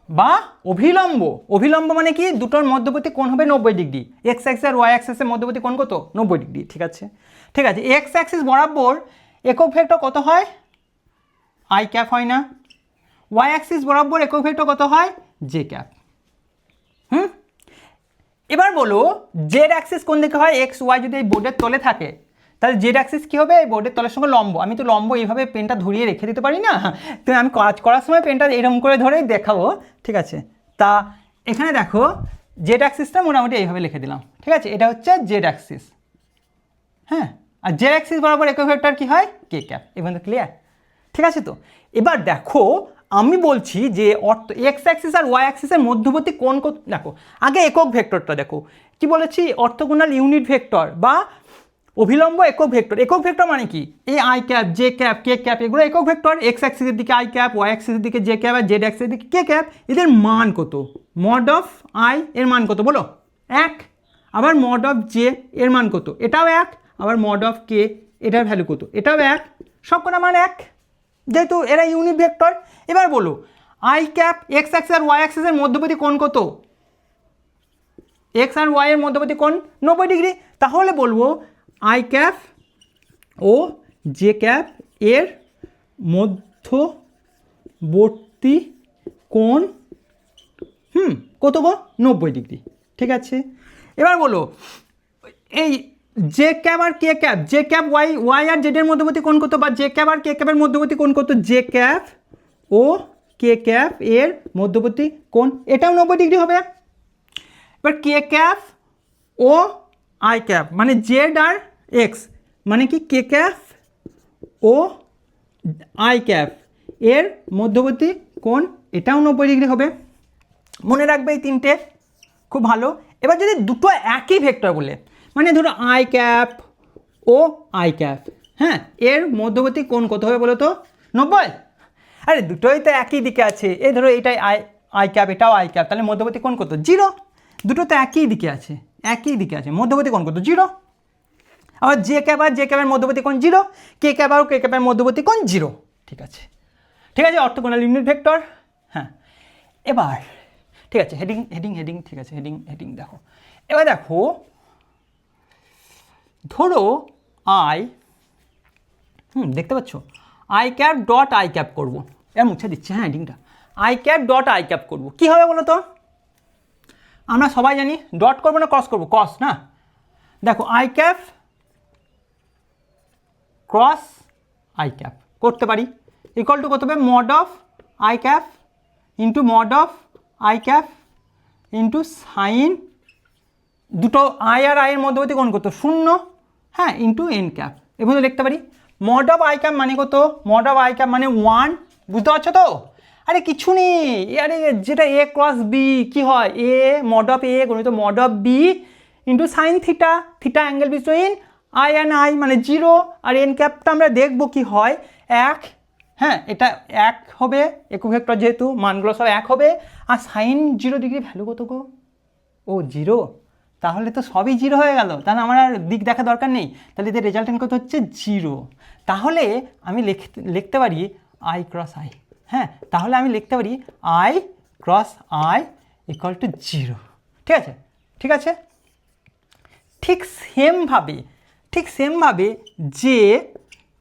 বা অভিলম্ব। অভিলম্ব মানে কি, দুটোর মধ্যবর্তী কোণ হবে 90 ডিগ্রি। এক্স অ্যাক্সিস আর ওয়াই অ্যাক্সিসের মধ্যবর্তী কোণ কত? 90 ডিগ্রি। ঠিক আছে ঠিক আছে, এক্স অ্যাক্সিস বরাবর একক ভেক্টর কত হয়? আই ক্যাপ হয় না? ওয়াই অ্যাক্সিস বরাবর একক ভেক্টর কত হয়? J cap. এবার বলো জেড অ্যাক্সিস কোন দিকে হয়? এক্স ওয়াই যদি এই বোর্ডের তলে থাকে তাহলে জেড অ্যাক্সিস কী হবে? এই বোর্ডের তলের সঙ্গে লম্ব। আমি তো লম্ব এইভাবে পেনটা ধরিয়ে রেখে দিতে পারি না, তো আমি কাজ করার সময় পেনটা এরকম করে ধরেই দেখাবো। ঠিক আছে, তা এখানে দেখো জেড অ্যাক্সিসটা মোটামুটি এইভাবে লিখে দিলাম। ঠিক আছে, এটা হচ্ছে জেড অ্যাক্সিস। হ্যাঁ, আর জেড অ্যাক্সিস বরাবর একক ভেক্টর কী হয়? কে ক্যাপ। এবার তো ক্লিয়ার? ঠিক আছে, তো এবার দেখো আমি বলছি যে এক্স অ্যাক্সিস আর ওয়াই অ্যাক্সিসের মধ্যবর্তী কোণ কত। দেখো আগে একক ভেক্টরটা দেখো, কি বলেছি? অর্থোগোনাল ইউনিট ভেক্টর বা অভিলম্ব একক ভেক্টর। একক ভেক্টর মানে কি? এই I cap J cap K cap এগুলো একক ভেক্টর। এক্স অ্যাক্সিসের দিকে আই ক্যাপ, ওয়াই অ্যাক্সিসের দিকে জে ক্যাপ, আর জেড অ্যাক্সিসের দিকে কে ক্যাপ। এদের মান কত? মড অফ আই এর মান কত বলো? 1। আবার মড অফ জে এর মান কত? এটাও 1। আবার মড অফ কে এটার ভ্যালু কত? এটাও 1। সব কটা মান 1, যেহেতু এরা ইউনিট ভেক্টর। এবার বলো আই ক্যাপ এক্স অ্যাক্সিস আর ওয়াই অ্যাক্সিসের মধ্যবর্তী কোণ কত? এক্স আর ওয়াই এর মধ্যবর্তী কোণ 90 ডিগ্রি। তাহলে বলবো আই ক্যাপ ও জে ক্যাপ এর মধ্যবর্তী কোণ কত গো? 90 ডিগ্রি। ঠিক আছে, এবার বলো এই জে ক্যাপ আর K cap, J cap Y আর জেড এর মধ্যবর্তী কোণ কত? বা জে ক্যাপ আর কে ক্যাপের মধ্যবর্তী কোণ কত? জে ক্যাপ ও কে ক্যাপ এর মধ্যবর্তী কোণ এটাও 90 ডিগ্রি হবে। এবার কে ক্যাপ ও আই ক্যাপ মানে জেড আর এক্স মানে কি কে ক্যাপ ও আই ক্যাপ এর মধ্যবর্তী কোণ এটাও 90 ডিগ্রি হবে। মনে রাখবে এই তিনটে, খুব ভালো। এবার যদি দুটো একই ভেক্টর বলে, মানে ধরো আই ক্যাপ ও আই ক্যাপ, হ্যাঁ, এর মধ্যবর্তী কোণ কত হবে বলো তো? 90। আরে দুটোই তো একই দিকে আছে, এই ধরো এটাই আই ক্যাপ এটাও আই ক্যাপ, তাহলে মধ্যবর্তী কোণ কত? 0। দুটো তো একই দিকে আছে, একই দিকে আছে, মধ্যবর্তী কোণ কত? 0। আবার জে ক্যাপ আর জে ক্যাপের মধ্যবর্তী কোণ 0, কে ক্যাপ আর কে ক্যাপের মধ্যবর্তী কোণ 0। ঠিক আছে ঠিক আছে, অর্থোগোনাল ইউনিট ভেক্টর। হ্যাঁ, এবার ঠিক আছে, হেডিং হেডিং হেডিং ঠিক আছে, হেডিং হেডিং দেখো। এবার দেখো ধরো আই দেখতে পাচ্ছ I cap dot I cap করবো, এর মুছে দিচ্ছে। হ্যাঁ, হেডিংটা I cap dot I cap করবো, কী হবে বলো তো? আমরা সবাই জানি ডট করবো না ক্রস করবো? ক্রস না। দেখো I cap cross I cap করতে পারি, ইকুয়াল টু কত হবে? Mod of I cap into mod of I cap into sign দুটো আই আর আই এর মধ্যবর্তী কোণ কত? 0, হ্যাঁ, ইন্টু এন ক্যাপ। এভাবে লিখতে পারি। মড অফ আই ক্যাপ মানে কত? মড অফ আই ক্যাপ মানে 1, বুঝতে পারছো তো? আরে কিছু নেই, আরে যেটা এ ক্রস বি কী হয়? এ মড অফ এ গুণিত mod of B into sine theta, theta angle between I and I মানে 0, আর এন ক্যাপটা আমরা দেখব কি হয় 1, হ্যাঁ এটা 1 হবে, একক ভেক্টর যেহেতু মানগুলো সব 1 হবে। আর সাইন 0 ডিগ্রি ভ্যালু কত গো? ও 0, তাহলে তো সবই 0 হয়ে গেল, তাহলে আমার আর দিক দেখা দরকার নেই, তাহলে এদের রেজাল্টেন্ট কত হচ্ছে 0। তাহলে আমি লিখতে পারি আই ক্রস আই, হ্যাঁ তাহলে আমি লিখতে পারি I cross I equal to 0। ঠিক আছে, ঠিক আছে। ঠিক সেমভাবে জে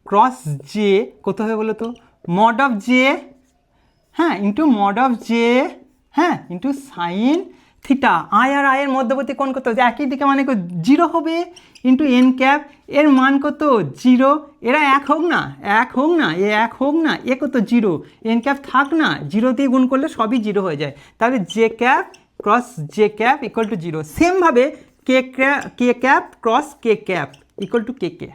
ক্রস জে কত হবে বলো তো? মড অফ জে, হ্যাঁ ইন্টু মড অফ জে, হ্যাঁ ইন্টু সাইন থিটা। আই আর আয়ের মধ্যবর্তী কোণ কত? একই দিকে মানে 0 হবে, ইন্টু এন ক্যাপ, এর মান কত 0। এরা 1 হোক না, 1 হোক না, এ 1 হোক না, এ কত 0, এন ক্যাপ থাক না, 0 দিয়ে গুণ করলে সবই 0 হয়ে যায়। তাহলে J cap cross J cap equal to 0। সেমভাবে K cap cross K cap equal to K K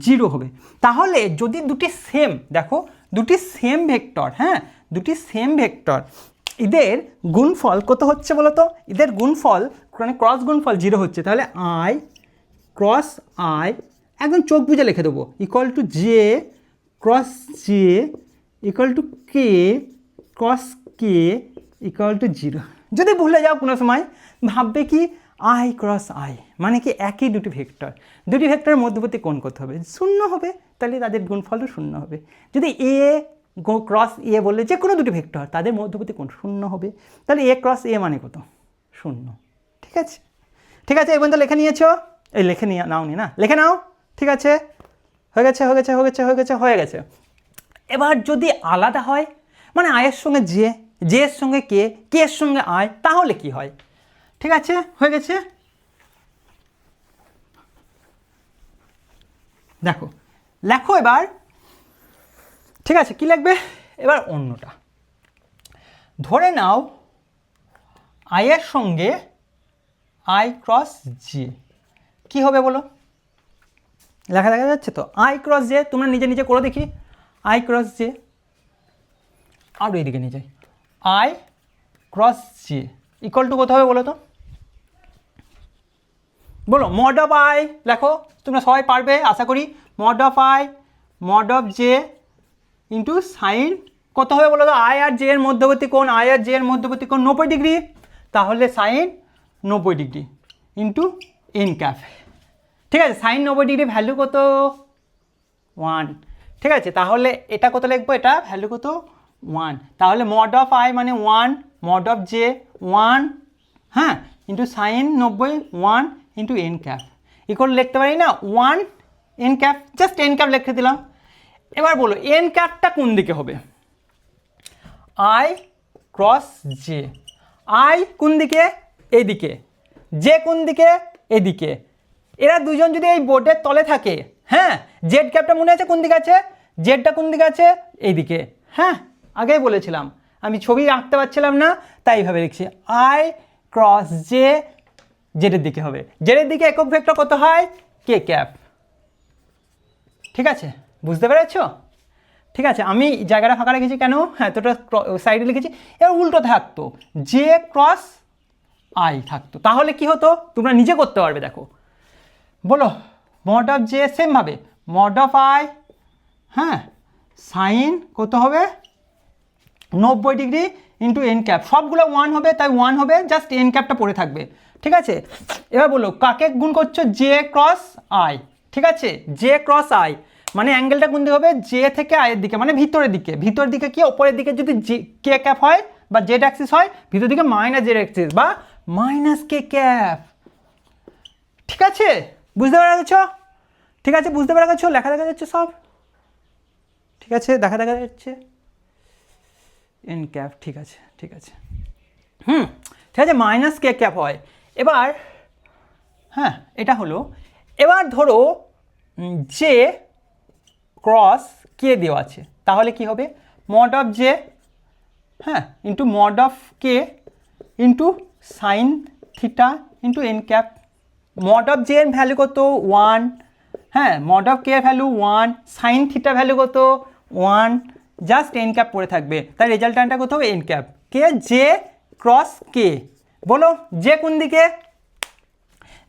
0 হবে। তাহলে যদি দুটি সেম, দেখো দুটি সেম ভেক্টর, হ্যাঁ দুটি সেম ভেক্টর, এদের গুণফল কত হচ্ছে বলো তো? এদের গুণফল মানে ক্রস গুণফল 0 হচ্ছে, তাহলে আই ক্রস আই একদম চোখ বুঝে লিখে দেবো equal to J cross J equal to K cross K equal to 0। যদি ভুলে যাও কোনো সময়, ভাববে কি আই ক্রস আই মানে কি একই দুটি ভেক্টরের মধ্যবর্তী কোণ করতে হবে, 0 হবে, তাহলে তাদের গুণফলও 0 হবে। যদি এ ক্রস এ বললে যে কোনো দুটি ভেক্টর, তাদের মধ্যবর্তী কোণ 0 হবে, তাহলে এ ক্রস এ মানে কত? 0। ঠিক আছে, ঠিক আছে, এই পর্যন্ত লিখে নিয়েছো? এই লিখে নিয়ে নাও নি না, লিখে নাও। ঠিক আছে, হয়ে গেছে। এবার যদি আলাদা হয়, মানে আয়ের সঙ্গে জে, জে এর সঙ্গে কে, কে এর সঙ্গে আয়, তাহলে কি হয়? ঠিক আছে, হয়ে গেছে। দেখো লেখো এবার। ঠিক আছে, কি লিখবে এবার? অন্যটা ধরে নাও আয়ের সঙ্গে আই ক্রস জে, কি হবে বলো? লেখা দেখা যাচ্ছে তো? আই ক্রস জে, তোমরা নিজে নিজে করে দেখি। আই ক্রস জে, আর এইদিকে নিয়ে যাই, I cross J equal two কত হবে বলো তো? বলো মড অফ আই, লেখো তোমরা সবাই পারবে আশা করি। Mod of I mod of J into sign কত হবে বলো তো? আই আর জে এর মধ্যবর্তী কোণ, আই আর জে এর মধ্যবর্তী কোণ 90 ডিগ্রি, তাহলে sine 90 degree into N cap. ঠিক আছে, সাইন 90 ডিগ্রি ভ্যালু কত? 1। ঠিক আছে, তাহলে এটা কত লিখবো? এটা ভ্যালু কত? 1। তাহলে মড অফ আই মানে 1, মড অফ জে 1, হ্যাঁ into sign 90 1 into N cap equal লিখতে পারি না 1 N cap, just N cap লিখে দিলাম। এবার বলো এন ক্যাপটা কোন দিকে হবে? আই ক্রস জে, আই কোন দিকে? এইদিকে, জে কোন দিকে? এদিকে। এরা দুজন যদি এই বোর্ডের তলে থাকে, হ্যাঁ জেড ক্যাপটা মনে আছে কোন দিকে আছে? জেডটা কোন দিকে আছে? এইদিকে, হ্যাঁ আগেই বলেছিলাম, আমি ছবি আঁকতে পারছিলাম না তাই এইভাবে লিখছি। আই ক্রস জে জেডের দিকে হবে, জেডের দিকে একক ভেক্টর কত হয়? কে ক্যাপ। ঠিক আছে, বুঝতে পেরেছো? ঠিক আছে, আমি জায়গাটা ফাঁকা রেখেছি কেন? হ্যাঁ তোটা সাইডে লিখেছি। এবার উল্টো থাকতো, জে ক্রস আই থাকতো, তাহলে কি হতো? তোমরা নিজে করতে পারবে। দেখো বলো মড অফ জে সেমভাবে মড অফ আই, হ্যাঁ সাইন কত হবে? 90 ডিগ্রি ইন্টু এন ক্যাপ, সবগুলো 1 হবে তাই 1 হবে, জাস্ট এন ক্যাপটা পড়ে থাকবে। ঠিক আছে, এবার বলো কাকে গুণ করছো? J cross I. ঠিক আছে, জে ক্রস আই মানে অ্যাঙ্গেলটা কোন দিকে হবে? জে থেকে আয়ের দিকে, মানে ভিতরের দিকে কি ওপরের দিকে যদি কে ক্যাপ হয় বা জেড অ্যাক্সিস হয়, ভিতর দিকে মাইনাস জেড অ্যাক্সিস বা মাইনাস কে ক্যাপ। ঠিক আছে, বুঝতে পেরে গেছো? ঠিক আছে, বুঝতে পেরে গেছো? লেখা দেখা যাচ্ছে সব? ঠিক আছে, দেখা যাচ্ছে এন ক্যাপ। ঠিক আছে, ঠিক আছে, ঠিক আছে, মাইনাস কে ক্যাপ হয়। এবার হ্যাঁ এটা হলো। এবার ধরো জে ক্রস কে দেওয়া আছে, তাহলে কি হবে? মড অফ জে, হ্যাঁ into mod of K into sine theta into N cap. Mod of J এর ভ্যালু কত? 1, হ্যাঁ মড অফ কে এর ভ্যালু 1, সাইন থিটা ভ্যালু কত? 1, জাস্ট এন ক্যাপ পড়ে থাকবে, তাই রেজাল্টটা কত হবে? N cap. K J cross কে, বলো জে কোন দিকে?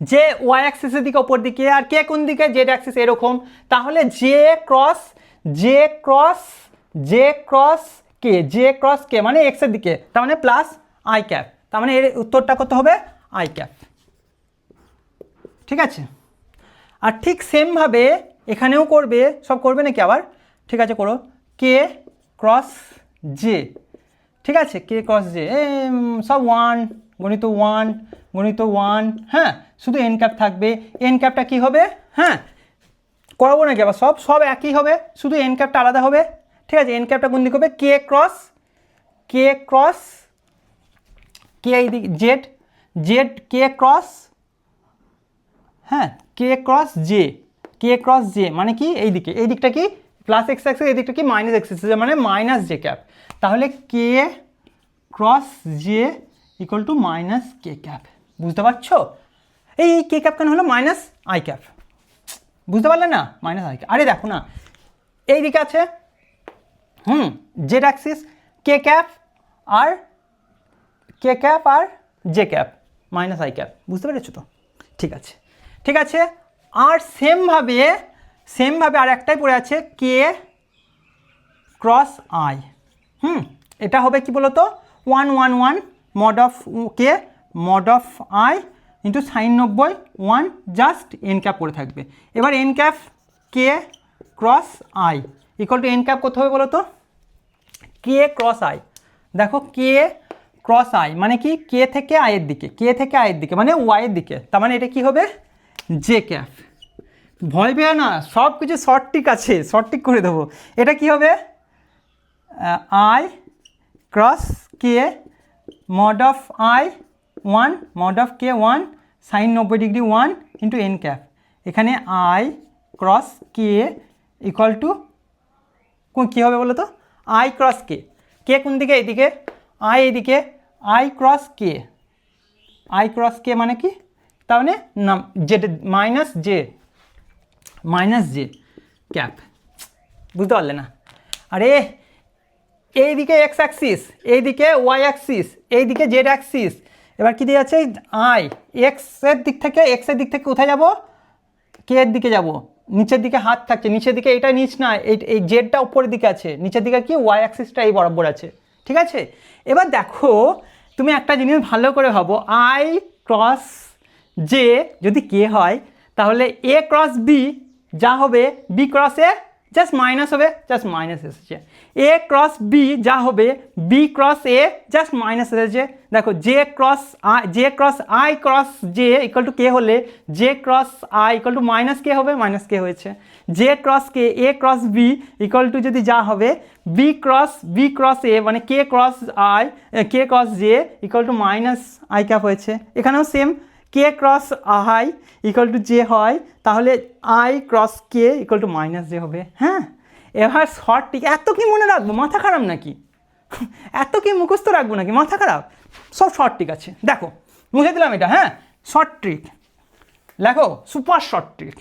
যে ওয়াই অ্যাক্সিসের দিকে ওপর দিকে আর কে কোন দিকে জেড অ্যাক্সিস এরকম, তাহলে জে ক্রস কে মানে এক্স এর দিকে, তার মানে প্লাস আই ক্যাপ, তার মানে এর উত্তরটা কত হবে আই ক্যাপ। ঠিক আছে, আর ঠিক সেমভাবে এখানেও করবে, সব করবে নাকি আবার, ঠিক আছে করো, কে ক্রস জে, ঠিক আছে কে ক্রস জে সব 1 গণিত 1 গণিত 1, হ্যাঁ শুধু এন ক্যাপ থাকবে, এন ক্যাপটা কী হবে, হ্যাঁ করাবো নাকি আবার, সব একই হবে, শুধু এন ক্যাপটা আলাদা হবে। ঠিক আছে, এন ক্যাপটা কোন দিকে হবে, কে ক্রস কে এই দিকে জেড কে ক্রস, হ্যাঁ কে ক্রস জে মানে কি এই দিকটা কি প্লাস এক্স অ্যাক্সিস, এই দিকটা কি মাইনাস এক্স অ্যাক্সিস মানে মাইনাস জে ক্যাপ, তাহলে K cross J equal to minus K cap. বুঝতে পারছো, এই কে ক্যাপ কেন হলো মাইনাস আই ক্যাপ, বুঝতে পারলে না, মাইনাস আই ক্যাপ। আরে দেখো না এই দিকে আছে জেড অ্যাক্সিস কে ক্যাপ আর J cap minus I cap, বুঝতে পেরেছো তো, ঠিক আছে ঠিক আছে। আর সেমভাবে আর একটাই পড়ে আছে কে ক্রস আই, এটা হবে কি বলো তো 1 mod of K mod of I into sign 90 1 just N cap পড়ে থাকবে। এবার N cap K cross I equal two N cap কত হবে বলো তো, কে ক্রস আই, দেখো কে ক্রস আই মানে কি কে থেকে আয়ের দিকে মানে ওয়াইয়ের দিকে, তার মানে এটা কি হবে জে ক্যাপ। ভয় পেও না, সব কিছু শর্ট টিক আছে, শর্ট টিক করে দেবো। এটা কি হবে I cross K mod of I 1 mod of K 1 sine 90 degree 1 into N cap, এখানে I cross K equal to কী হবে বলো তো, আই ক্রস কে কোন দিকে এইদিকে, আই এইদিকে, আই ক্রস কে মানে কি, তাহলে না জেড মাইনাস জে ক্যাপ, বুঝতে পারলে না। আরে এইদিকে এক্স অ্যাক্সিস, এইদিকে ওয়াই অ্যাক্সিস, এইদিকে জেড অ্যাক্সিস, এবার কী দিয়ে আছে আই এক্সের দিক থেকে কোথায় যাব, কে এর দিকে যাব, নিচের দিকে হাত থাকছে, নিচের দিকে এটা নিচ না, এই জেডটা উপরের দিকে আছে, নিচের দিকে কি ওয়াই অ্যাক্সিসটা এই বরাবর আছে, ঠিক আছে। এবার দেখো তুমি একটা জিনিস ভালো করে ভাবো, আই ক্রস জে যদি কে হয় তাহলে এ ক্রস বি যা হবে B cross A just minus হবে, জাস্ট মাইনাস এসেছে, এ ক্রস বি যা হবে B cross A just minus এসেছে। দেখো J cross I cross J equal to K হলে J cross I equal to minus K হবে, মাইনাস কে হয়েছে, J cross K A cross B equal to যদি যা হবে বি ক্রস এ মানে K cross J equal to minus I cap হয়েছে। এখানেও same K cross I equal two J হয়, তাহলে I cross K equal to minus J হবে। হ্যাঁ, এবার শর্ট টিক, এত কি মনে রাখবো, মাথা খারাপ নাকি, এত কি মুখস্থ রাখবো নাকি, মাথা খারাপ, সব শর্ট ট্রিক আছে। দেখো মুছে দিলাম এটা, হ্যাঁ শর্ট ট্রিক লেখো, সুপার শর্ট ট্রিক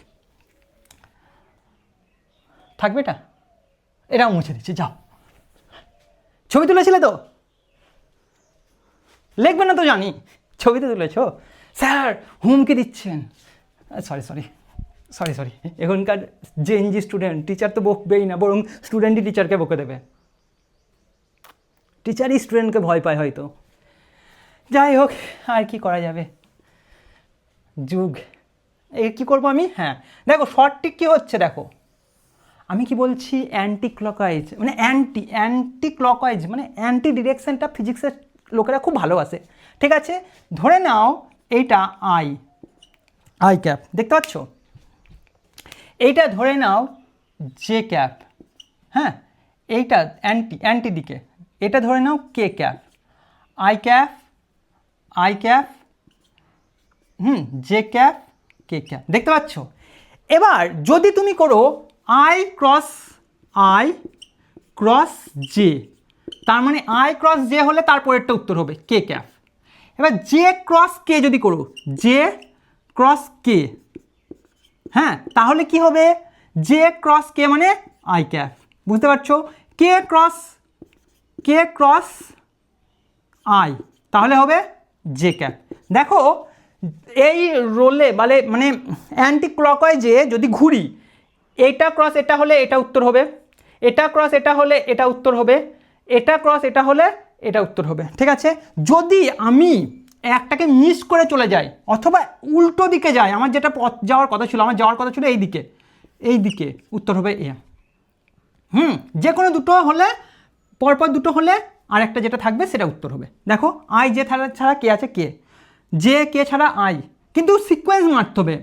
থাকবে, এটাও মুছে দিচ্ছি, যাও। ছবি তুলেছিলে তো, লিখবে না তো জানি, ছবিতে তুলেছো, স্যার হুমকি দিচ্ছেন, সরি এখনকার জেএনজি স্টুডেন্ট, টিচার তো বকবেই না, বরং স্টুডেন্টই টিচারকে বকে দেবে, টিচারই স্টুডেন্টকে ভয় পায় হয়তো। যাই হোক, আর কি করা যাবে, যুগ, কি করবো আমি, হ্যাঁ দেখো শর্ট ট্রিক কী হচ্ছে, দেখো আমি কি বলছি অ্যান্টি ক্লকওয়াইজ মানে অ্যান্টি ডিরেকশনটা ফিজিক্সের লোকেরা খুব ভালোবাসে, ঠিক আছে। ধরে নাও এইটা আই ক্যাপ, দেখতে পাচ্ছ, এইটা ধরে নাও জে ক্যাপ, হ্যাঁ এইটা অ্যান্টি দিকে, এটা ধরে নাও K cap, I cap J cap K cap, দেখতে পাচ্ছ। এবার যদি তুমি করো আই ক্রস জে, তার মানে আই ক্রস জে হলে তারপরেরটা উত্তর হবে কে ক্যাপ। এবার জে ক্রস কে যদি করো, জে ক্রস কে, হ্যাঁ তাহলে কি হবে জে ক্রস কে মানে আই ক্যাপ, বুঝতে পারছো, কে ক্রস আই তাহলে হবে জে ক্যাপ। দেখো এই রোলে মানে অ্যান্টি ক্লকওয়াইজে যদি ঘুরি, এটা ক্রস এটা হলে এটা উত্তর হবে, এটা ক্রস এটা হলে এটা উত্তর হবে, এটা ক্রস এটা হলে এটা উত্তর হবে, ঠিক আছে। যদি আমি একটাকে মিস করে চলে যাই অথবা উল্টো দিকে যাই, আমার যেটা পথ যাওয়ার কথা ছিল, আমার যাওয়ার কথা ছিল এই দিকে উত্তর হবে এ। যে কোনো দুটো হলে, পরপর দুটো হলে আর একটা যেটা থাকবে সেটা উত্তর হবে। দেখো আই যে ছাড়া কে আছে, কে, যে কে ছাড়া আই, কিন্তু সিকোয়েন্স মারতে হবে,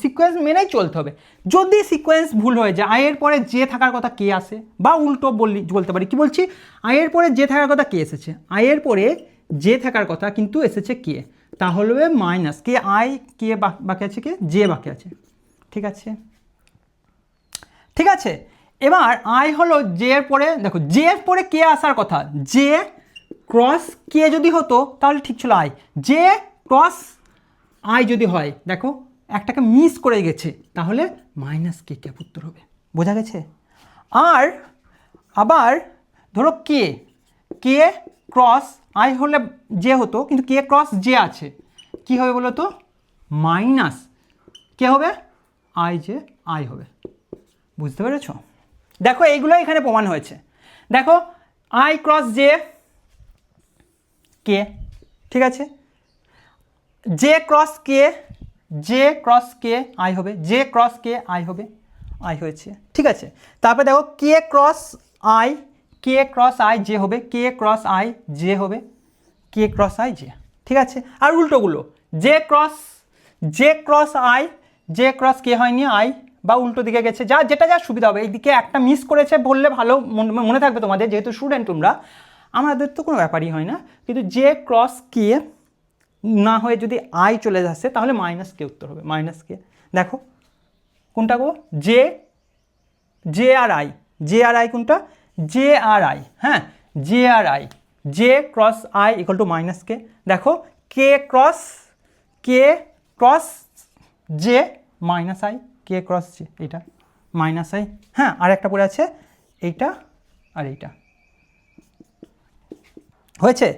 সিকোয়েন্স মেনেই চলতে হবে। যদি সিকোয়েন্স ভুল হয়ে যায়, আয়ের পরে যে থাকার কথা কে আসে, বা উল্টো বলতে পারি, কি বলছি, আয়ের পরে যে থাকার কথা কে এসেছে, আয়ের পরে যে থাকার কথা কিন্তু এসেছে কে, তাহলে মাইনাস কে, আই কে বাকি আছে, কে, যে বাকি আছে, ঠিক আছে, ঠিক আছে। এবার আই হলো জে এর পরে, দেখো জে এর পরে কে আসার কথা, জে ক্রস কে যদি হতো তাহলে ঠিক ছিল আই, জে ক্রস আই যদি হয়, দেখো একটাকে মিস করে গেছে, তাহলে মাইনাস কে ক্যাপ উত্তর হবে, বোঝা গেছে। আর আবার ধরো কে ক্রস আই হলে যে হতো, কিন্তু কে ক্রস যে আছে, কি হবে বলো তো, মাইনাস কে হবে, আই যে আই হবে, বুঝতে পেরেছো। দেখো এইগুলো এখানে প্রমাণ হয়েছে। দেখো আই ক্রস জে কে, ঠিক আছে, জে ক্রস কে আই হবে, জে ক্রস কে আই হবে, আই হয়েছে, ঠিক আছে। তারপরে দেখো কে ক্রস আই যে হবে, কে ক্রস আই যে হবে, কে ক্রস আই যে, ঠিক আছে। আর উল্টোগুলো J cross I, J cross K হয়নি আই, বা উল্টো দিকে গেছে, যেটা সুবিধা হবে। এইদিকে একটা মিস করেছে বললে ভালো মনে থাকবে তোমাদের, যেহেতু স্টুডেন্ট তোমরা, আমাদের তো কোনো ব্যাপারই হয় না, কিন্তু জে ক্রস কে না হয়ে যদি আই চলে যাচ্ছে তাহলে মাইনাস কে উত্তর হবে, মাইনাস কে। দেখো কোনটা গো, জে আর আই কোনটা, জে আর আই, হ্যাঁ, জে আর I, J cross I equal to minus K. দেখো K cross J minus I, K cross J এইটা মাইনাস আই, হ্যাঁ, আর একটা পড়ে আছে এইটা আর এইটা, হয়েছে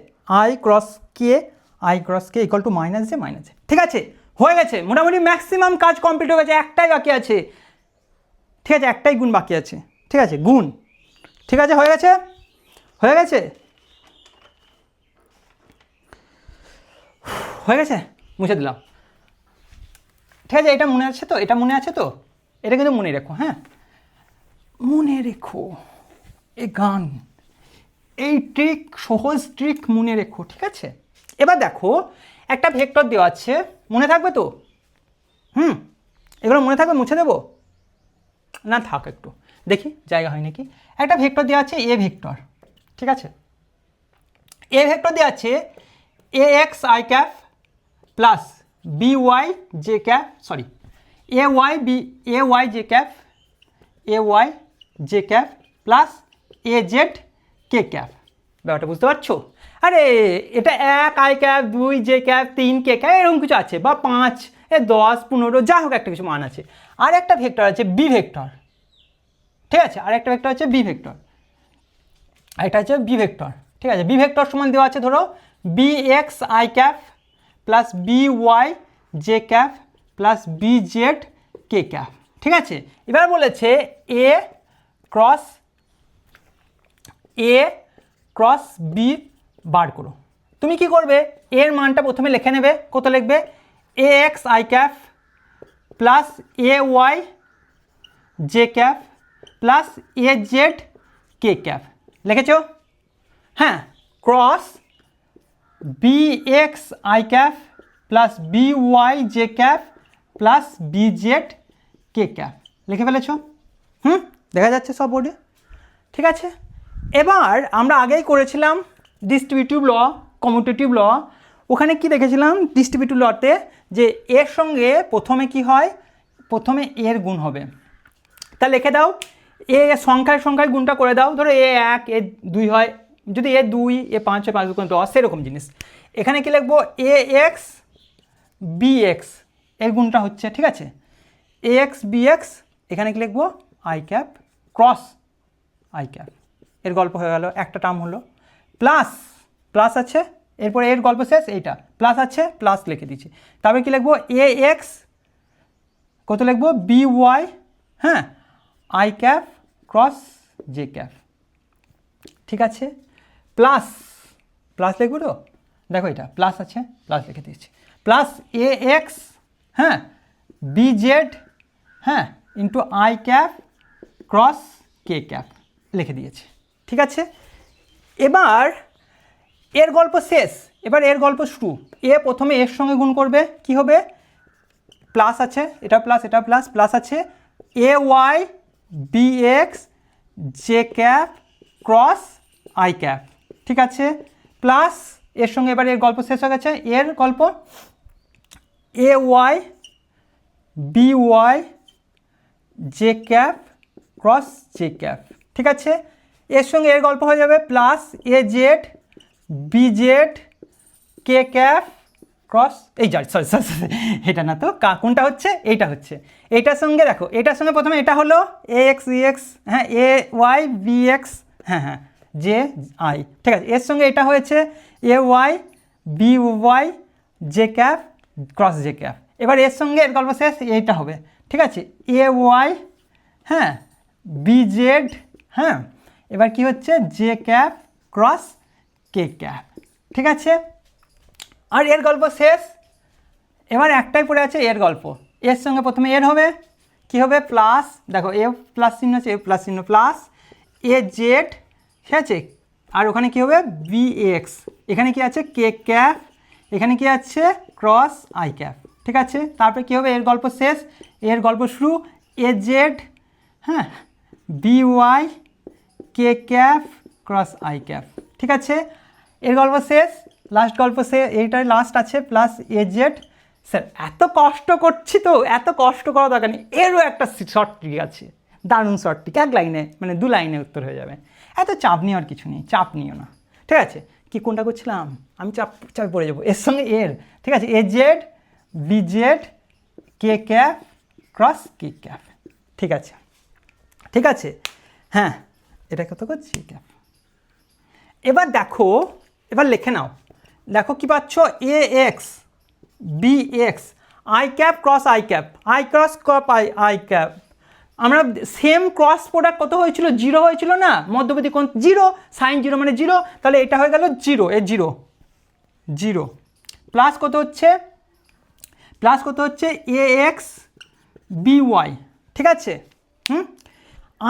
I cross K equal to minus J, ঠিক আছে, হয়ে গেছে। মোটামুটি ম্যাক্সিমাম কাজ কমপ্লিট হয়ে গেছে, একটাই বাকি আছে, ঠিক আছে, একটাই গুণ বাকি আছে, ঠিক আছে, গুণ, ঠিক আছে, হয়ে গেছে মুছে দিলাম, ঠিক আছে। এটা মনে আছে তো, এটা কিন্তু মনে রেখো, হ্যাঁ, মনে রেখো এই গান, এই ট্রিক, সহজ ট্রিক মনে রেখো, ঠিক আছে। এবার দেখো একটা ভেক্টর দেওয়া আছে, মনে থাকবে তো, এগুলো মনে থাকবে, মুছে দেবো না, থাক একটু দেখি জায়গা হয় নাকি। একটা ভেক্টর দেওয়া আছে এ ভেক্টর, ঠিক আছে, এ ভেক্টর দেওয়া আছে A X I cap plus B Y J cap, sorry A Y J cap plus A Z K cap. ব্যাপারটা বুঝতে পারছো? আরে এটা 1 I cap, 2 J cap, 3 K cap, এরকম কিছু আছে, বা 5 10 15 যা হোক একটা কিছু মান আছে। আর একটা ভেক্টর আছে বি ভেক্টর, ঠিক আছে, আর একটা ভেক্টর আছে বি ভেক্টর, ঠিক আছে। বি ভেক্টর সমান দেওয়া আছে ধরো B X I cap plus B Y J cap plus B Z K cap, ঠিক আছে। এবার বলেছে এ ক্রস বি বার করো। তুমি কি করবে, এর মানটা প্রথমে লিখে নেবে, কত লিখবে, A X I cap plus A Y J cap plus A Z K cap, লিখেছো, হ্যাঁ, cross B X I cap plus B Y J cap plus B Z K cap, লিখে ফেলেছো, দেখা যাচ্ছে সব বোর্ডে, ঠিক আছে। এবার আমরা আগেই করেছিলাম ডিস্ট্রিবিউটিভ ল, কমিউটেটিভ ল, ওখানে কি দেখেছিলাম ডিস্ট্রিবিউটিভ লতে, যে এর সঙ্গে প্রথমে কি হয়, প্রথমে এর গুণ হবে, তা লিখে দাও, এ সংখ্যায় গুণটা করে দাও, ধরো এ 1 এ 2 হয়, যদি এ 2 এ 5 এ 5 10 সেরকম জিনিস। এখানে কি লিখবো, এ এক্স বি এক্স এর গুণটা হচ্ছে, ঠিক আছে, এ এক্স বি এক্স, এখানে কি লিখবো, I cap cross I cap, এর গল্প হয়ে গেল, একটা টার্ম হলো, প্লাস আছে এরপরে এর গল্প শেষ, এইটা প্লাস আছে প্লাস লিখে দিচ্ছি। তারপরে কী লিখবো, এ এক্স কত লিখবো, বি ওয়াই, হ্যাঁ, I cap cross J cap, ঠিক আছে, প্লাস প্লাস লিখবো তো, দেখো এটা প্লাস আছে প্লাস লিখে দিচ্ছি, প্লাস এ এক্স, হ্যাঁ, বি জেড, হ্যাঁ, into I cap cross K cap লিখে দিয়েছি, ঠিক আছে। এবার এর গল্প শেষ, এবার এর গল্প শুরু। এ প্রথমে এর সঙ্গে গুণ করবে, কি হবে, প্লাস আছে, এটা প্লাস এটা প্লাস, প্লাস আছে A Y B X J cap cross I cap, ঠিক আছে, প্লাস এর সঙ্গে এবার এর গল্প শেষ হয়ে গেছে, এর গল্প A Y B Y J cap cross J cap, ঠিক আছে, এর সঙ্গে এর গল্প হয়ে যাবে plus A Z B Z K cap cross, এই সরি এটা না তো, কোনটা হচ্ছে, এইটা হচ্ছে, এইটার সঙ্গে দেখো, এটার সঙ্গে প্রথমে এটা হলো এ এক্স ই এক্স, হ্যাঁ, এ ওয়াই বি এক্স, হ্যাঁ হ্যাঁ জে আই, ঠিক আছে, এর সঙ্গে এটা হয়েছে A Y B Y J cap cross J cap, এবার এর সঙ্গে এর গল্প শেষ, এইটা হবে, ঠিক আছে, এ ওয়াই, হ্যাঁ, বি জেড, হ্যাঁ, এবার কি হচ্ছে J cap cross K cap, ঠিক আছে, আর এর গল্প শেষ। এবার একটাই পড়ে আছে এর গল্প, এর সঙ্গে প্রথমে এর হবে, কি হবে, প্লাস, দেখো এ প্লাস চিহ্ন আছে, এ প্লাস চিহ্ন, প্লাস এ জেড, ঠিক আছে, আর ওখানে কি হবে বি এক্স, এখানে কি আছে কে ক্যাপ, এখানে কি আছে ক্রস আই ক্যাপ, ঠিক আছে, তারপরে কি হবে এর গল্প শেষ, এর গল্প শুরু, এ জেড, হ্যাঁ, B Y K cap cross I cap, ঠিক আছে, এর গল্প শেষ, লাস্ট গল্প শেষ, এইটাই লাস্ট আছে প্লাস এ জেড। স্যার এত কষ্ট করছি তো, এত কষ্ট করা দরকার নেই, এরও একটা শর্ট ট্রিক আছে, দারুণ শর্ট ট্রিক, এক লাইনে মানে 2 লাইনে উত্তর হয়ে যাবে, এত চাপ নেওয়ার কিছু নেই, চাপ নিও না, ঠিক আছে, কি কোনটা করছিলাম আমি, চাপে পড়ে যাবো, এর সঙ্গে এর, ঠিক আছে, A Z B Z K cap cross K cap, ঠিক আছে, ঠিক আছে, হ্যাঁ, এটা কত করছি ক্যাপ। এবার দেখো, এবার লিখে নাও, দেখো কি পাচ্ছ, A X B X I cap cross I cap, I cross cap I cap, আমরা সেম ক্রস প্রোডাক্ট কত হয়েছিল, 0 হয়েছিল না, মধ্যবর্তী কোণ 0, সাইন 0 মানে 0, তাহলে এটা হয়ে গেল 0, এ 0 0, প্লাস কত হচ্ছে, প্লাস কত হচ্ছে এ এক্স বি ওয়াই, ঠিক আছে,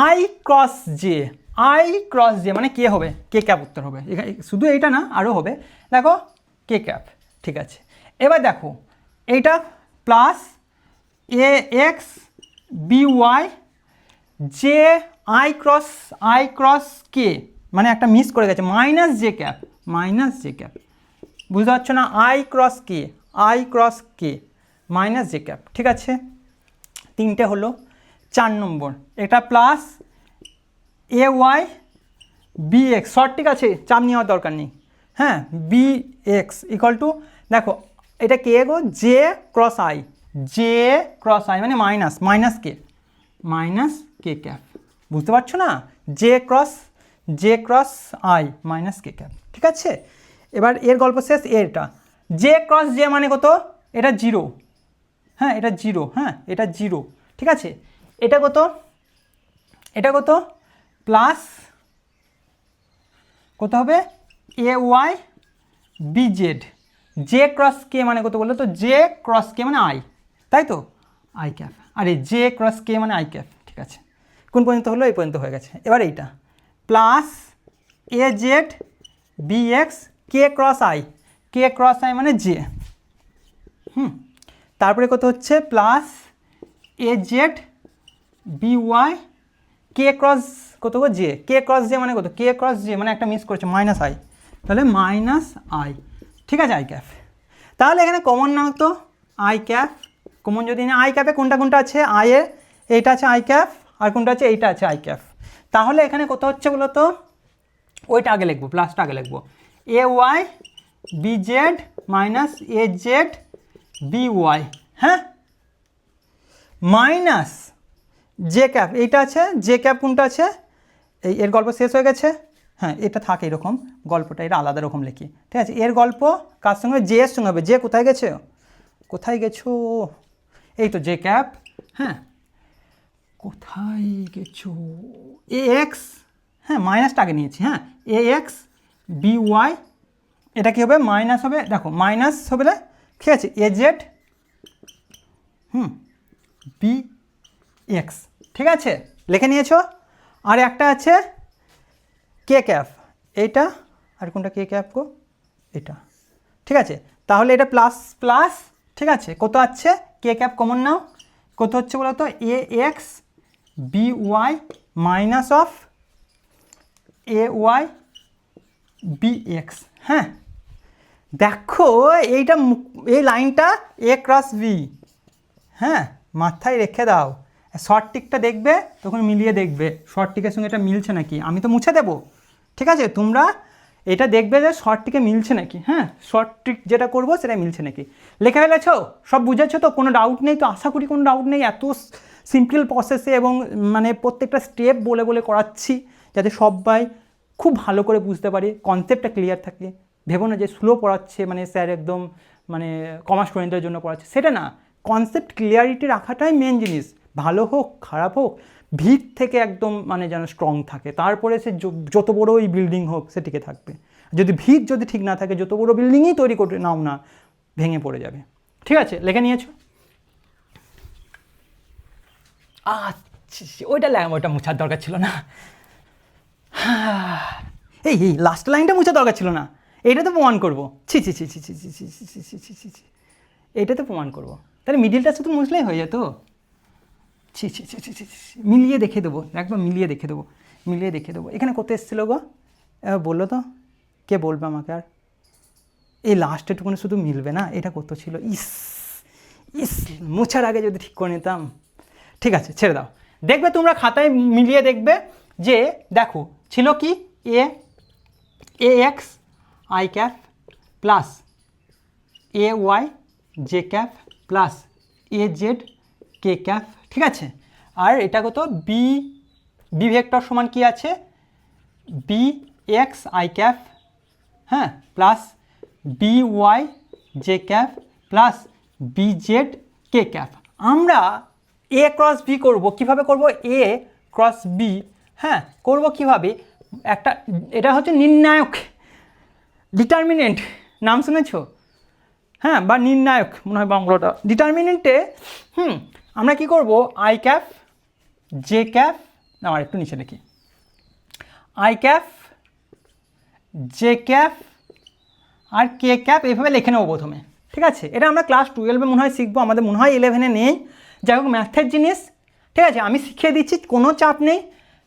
I cross J, I cross J মানে কে হবে, কে ক্যাপ উত্তর হবে, শুধু এইটা না আরও হবে, দেখো কে ক্যাপ, ঠিক আছে, এবার দেখো এইটা plus A X B Y J I cross K, মানে একটা মিস করে গেছে, minus J cap, minus J cap, বুঝতে পারছো না, I cross K minus J cap, ঠিক আছে, 3টে হলো। 4 নম্বর এটা plus A Y B X, short ঠিক আছে, চাপ নেওয়ার দরকার নেই, হ্যাঁ, বি এক্স ইকুয়াল টু, দেখো এটা কে গো, জে ক্রস আই মানে মাইনাস কে ক্যাপ, বুঝতে পারছো না, J cross I minus K cap, ঠিক আছে, এবার এর গল্প শেষ, এটা জে ক্রস জে মানে কত, এটা 0, হ্যাঁ, এটা 0, হ্যাঁ, এটা 0, ঠিক আছে, এটা কত প্লাস কত হবে A Y B Z, J cross K মানে কত বললো তো, জে ক্রস কে মানে আই, তাই তো, আই ক্যাপ, আরে জে ক্রস কে মানে আই ক্যাপ, ঠিক আছে, কোন পর্যন্ত হলো, এই পর্যন্ত হয়ে গেছে, এবার এইটা plus A Z B X K cross I মানে জে, তারপরে কত হচ্ছে plus A Z B Y K cross কত গো জে, কে ক্রস জে মানে কত, কে ক্রস জে মানে একটা মিস করেছে মাইনাস আই, তাহলে মাইনাস আই, ঠিক আছে, আই ক্যাপ, তাহলে এখানে কমন নাও তো আই ক্যাপ, কমন যদি না, আই ক্যাপে কোনটা আছে, আইয়ে এইটা আছে আই ক্যাপ, আর কোনটা আছে এইটা আছে আই ক্যাপ, তাহলে এখানে কত হচ্ছে বলো তো, ওইটা আগে লিখবো, প্লাসটা আগে লিখবো, A Y B Z minus A Z B Y, হ্যাঁ, মাইনাস জে ক্যাপ, এইটা আছে জে ক্যাপ, কোনটা আছে, এই এর গল্প শেষ হয়ে গেছে, হ্যাঁ এটা থাকে এরকম, গল্পটা এটা আলাদা রকম লিখি, ঠিক আছে। এর গল্প কার সঙ্গে, জে এর সঙ্গে হবে। জে কোথায় গেছে, কোথায় গেছো, এই তো জে ক্যাপ, হ্যাঁ কোথায় গেছো, এ এক্স, হ্যাঁ মাইনাসটা আগে নিয়েছি, হ্যাঁ এ এক্স বি ওয়াই, এটা কী হবে মাইনাস হবে, দেখো মাইনাস হবে না, ঠিক আছে, এ জেড বি এক্স, ঠিক আছে লিখে নিয়েছো। আর একটা আছে কে ক্যাপ, এইটা, আর কোনটা কে ক্যাপ গো, এটা, ঠিক আছে। তাহলে এটা প্লাস প্লাস, ঠিক আছে, কত আছে কে ক্যাপ কমন নাও, কত হচ্ছে বলো তো, A X B Y minus of A Y B X, হ্যাঁ দেখো এইটা, এই লাইনটা এ ক্রস বি, হ্যাঁ মাথায় রেখে দাও, শর্ট টিকটা দেখবে তখন মিলিয়ে দেখবে শর্ট টিকের সঙ্গে এটা মিলছে নাকি, আমি তো মুছে দেবো, ঠিক আছে, তোমরা এটা দেখবে যে শর্ট টিকে মিলছে নাকি, হ্যাঁ শর্ট টিক যেটা করবো সেটা মিলছে নাকি। লেখা ফেলেছো, সব বুঝেছো তো, কোনো ডাউট নেই তো, আশা করি কোনো ডাউট নেই, এত সিম্পল প্রসেসে এবং মানে প্রত্যেকটা স্টেপ বলে বলে করাচ্ছি যাতে সবাই খুব ভালো করে বুঝতে পারে, কনসেপ্টটা ক্লিয়ার থাকে। ভেবো না যে স্লো পড়াচ্ছে মানে স্যার একদম মানে কমার্স স্টুডেন্টদের জন্য পড়াচ্ছে, সেটা না, কনসেপ্ট ক্লিয়ারিটি রাখাটাই মেন জিনিস, ভালো হোক খারাপ হোক ভিত থেকে একদম মানে যেন স্ট্রং থাকে, তারপরে সে যত বড় ওই বিল্ডিং হোক সে টিকে থাকবে। যদি ভিত যদি ঠিক না থাকে যত বড় বিল্ডিংই তৈরি করে নাও না ভেঙে পড়ে যাবে, ঠিক আছে লিখে নিয়েছো। আচ্ছা ওইটা মোছার দরকার ছিল না, এই লাস্ট লাইনটা মোছার দরকার ছিল না, এইটা তো প্রমাণ করবো, ছি ছি ছি ছি ছি ছি ছি ছি ছি ছি ছি ছি, এইটা তো প্রমাণ করবো, তাহলে মিডিলটা শুধু মুছলেই হয়ে যেত, ছি ছি ছি ছি ছি, মিলিয়ে দেখে দেবো, একবার মিলিয়ে দেখে দেবো, মিলিয়ে দেখে দেবো। এখানে কত এসেছিলো গো, এবার বললো তো, কে বলবে আমাকে, আর এই লাস্টেটুকুনি শুধু মিলবে না, এটা কত ছিল, ইস ইস মোছার আগে যদি ঠিক করে নিতাম, ঠিক আছে ছেড়ে দাও, দেখবে তোমরা খাতায় মিলিয়ে দেখবে যে দেখো ছিল কি A X I cap plus A Y J cap plus A Z K cap, ঠিক আছে। আর এটা কত বি ভেক্টর সমান কি আছে, বি এক্স আই ক্যাপ, হ্যাঁ plus B Y J cap plus B Z K cap. আমরা এ ক্রস বি করবো, কীভাবে করবো, এ ক্রস বি, হ্যাঁ করবো কীভাবে, একটা এটা হচ্ছে নির্ণায়ক, ডিটারমিনেন্ট নাম শুনেছ, হ্যাঁ বা নির্ণায়ক মনে হয় বাংলাটা, ডিটারমিনেন্টে আমরা কি করব, আই ক্যাপ জে ক্যাপ, আমার একটু নিচে দেখি, আই ক্যাপ জে ক্যাপ আর কে ক্যাপ এইভাবে লিখে নেবো প্রথমে, ঠিক আছে। এটা আমরা ক্লাস 12-এ মনে হয় শিখবো, আমাদের মনে হয় 11-এ নেই, যাই হোক ম্যাথের জিনিস, ঠিক আছে আমি শিখিয়ে দিচ্ছি, কোনো চাপ নেই,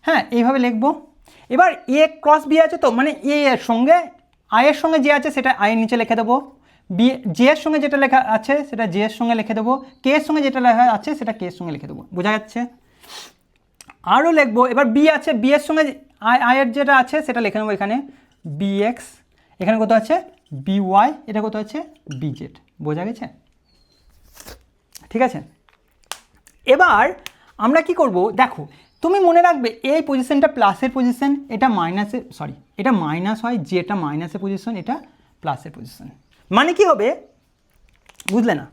হ্যাঁ এইভাবে লিখবো। এবার এ ক্রস বি আছে তো, মানে এ এর সঙ্গে আই এর সঙ্গে যে আছে সেটা আইয়ের নিচে লিখে দেবো, বি জে এর সঙ্গে যেটা লেখা আছে সেটা জে এর সঙ্গে লিখে দেবো, কে এর সঙ্গে যেটা লেখা আছে সেটা কে এর সঙ্গে লিখে দেবো, বোঝা যাচ্ছে। আরও লিখবো, এবার বি আছে, বি এর সঙ্গে আয়ের যেটা আছে সেটা লিখে নেবো এখানে, বি এক্স, এখানে কত আছে বি ওয়াই, এটা কত আছে বি জেড, বোঝা গেছে, ঠিক আছে। এবার আমরা কি করব, দেখো তুমি মনে রাখবে এই পজিশনটা প্লাসের পজিশন, এটা মাইনাসের, সরি এটা মাইনাস হয়, যেটা মাইনাসের পজিশন, এটা প্লাসের পজিশন, মানে কি হবে বুঝলে না।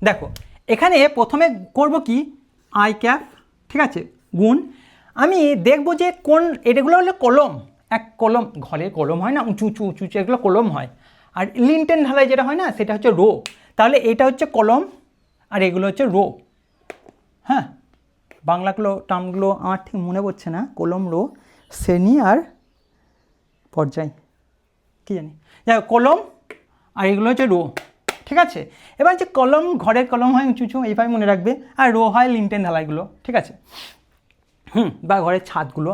দেখো এখানে প্রথমে করব কি আই ক্যাপ, ঠিক আছে গুণ, আমি দেখব যে কোন, এটাগুলো হলো কলম, এক কলম, ঘরে কলম হয় না উঁচু উঁচু উঁচু উঁচু, এগুলো কলম হয়, আর লিনটেন ঢালাই যেটা হয় না সেটা হচ্ছে রো, তাহলে এটা হচ্ছে কলম আর এগুলো হচ্ছে রো, হ্যাঁ বাংলাগুলো টার্মগুলো আমার ঠিক মনে পড়ছে না, কলম রো শ্রেণী আর পর্যায় কী জানি, যাই হোক কলম আর এগুলো হচ্ছে রো, ঠিক আছে। এবার যে কলম, ঘরের কলম হয় উঁচু উঁচু এইভাবে মনে রাখবে, আর রো হয় লিনটেন ঢালাইগুলো, ঠিক আছে, বা ঘরের ছাদগুলো,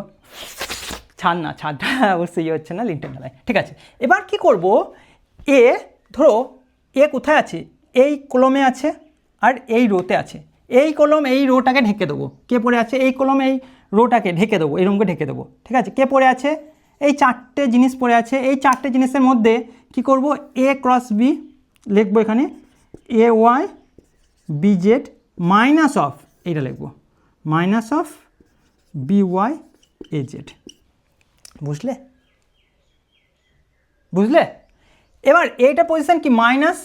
ছাদ না, ছাদটা অবশ্যই হচ্ছে না লিনটেন ঢালাই, ঠিক আছে। এবার কি করব, এ ধরো এ কোথায় আছে, এই কলমে আছে আর এই রোতে আছে, এই কলম এই রোটাকে ঢেকে দেবো, কে পড়ে আছে এই কলম এই রোটাকে ঢেকে দেবো, এরকমকে ঢেকে দেবো, ঠিক আছে। কে পড়ে আছে, এই চারটে জিনিস পড়ে আছে, এই চারটে জিনিসের মধ্যে কি করব, এ ক্রস বি লিখবো এখানে, A Y B Z minus of, এইটা লিখবো minus of B Y A Z, বুঝলে? বুঝলে? এবার এইটা পজিশন কি মাইনাস,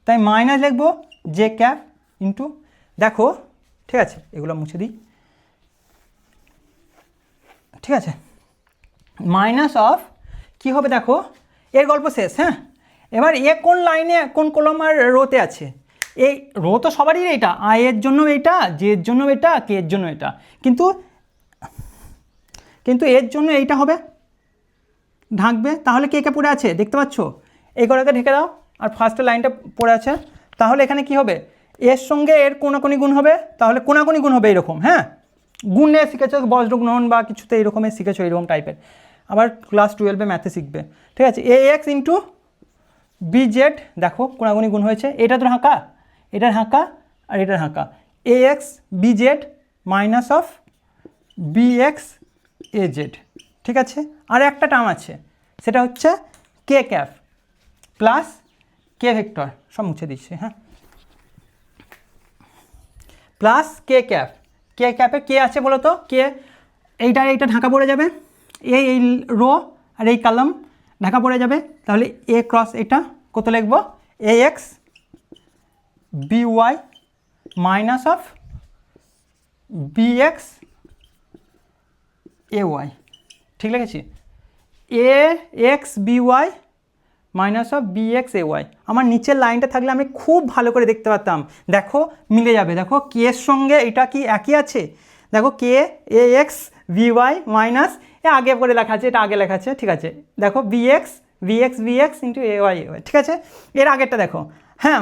তাই মাইনাস লিখবো জে ক্যাপ ইন্টু, দেখো ঠিক আছে এগুলো মুছে দিই, ঠিক আছে, মাইনাস অফ কী হবে দেখো, এর গল্প শেষ। হ্যাঁ, এবার এ কোন লাইনে কোন কলম আর রোতে আছে, এই রো তো সবারই এইটা, আই এর জন্য এইটা, জে এর জন্য এটা, কে এর জন্য এটা, কিন্তু এর জন্য এইটা হবে ঢাকবে, তাহলে কে কে পড়ে আছে দেখতে পাচ্ছ, এই কটাকে ঢেকে দাও, আর ফার্স্টের লাইনটা পড়ে আছে, তাহলে এখানে কি হবে, এর সঙ্গে এর কোনাকুনি গুণ হবে, তাহলে কোনাকুনি গুণ হবে এরকম। হ্যাঁ, গুণে শিখেছো বজ্রগুণন বা কিছুতে এরকমই শিখেছো, এরকম টাইপের, আবার ক্লাস 12-এ ম্যাথে শিখবে, ঠিক আছে। A x into B Z, দেখো কোনাকুনি গুণ হয়েছে, এটা তো হাঁকা, এটার হাঁকা আর এটার হাঁকা, A X B Z minus of B X A Z, ঠিক আছে। আর একটা টার্ম আছে, সেটা হচ্ছে K cap plus K vector, সব মুছে দিচ্ছি। হ্যাঁ, প্লাস কে ক্যাপ, কে ক্যাপে কে আছে বলো তো, কে এইটা ঢাকা পড়ে যাবে, এই রো আর এই কলাম ঢাকা পড়ে যাবে, তাহলে এ ক্রস এটা কত লিখবো, A X B Y minus of B X A Y, ঠিক লিখেছি, A X B Y minus of B X A Y. আমার নিচের লাইনটা থাকলে আমি খুব ভালো করে দেখতে পারতাম, দেখো মিলে যাবে, দেখো কে এর সঙ্গে এটা কি একই আছে, দেখো কে এ এক্স বি ওয়াই মাইনাস, এ আগে করে লেখা আছে, এটা আগে লেখা আছে, ঠিক আছে, দেখো বি এক্স ইন্টু এ ওয়াই, ঠিক আছে। এর আগেরটা দেখো, হ্যাঁ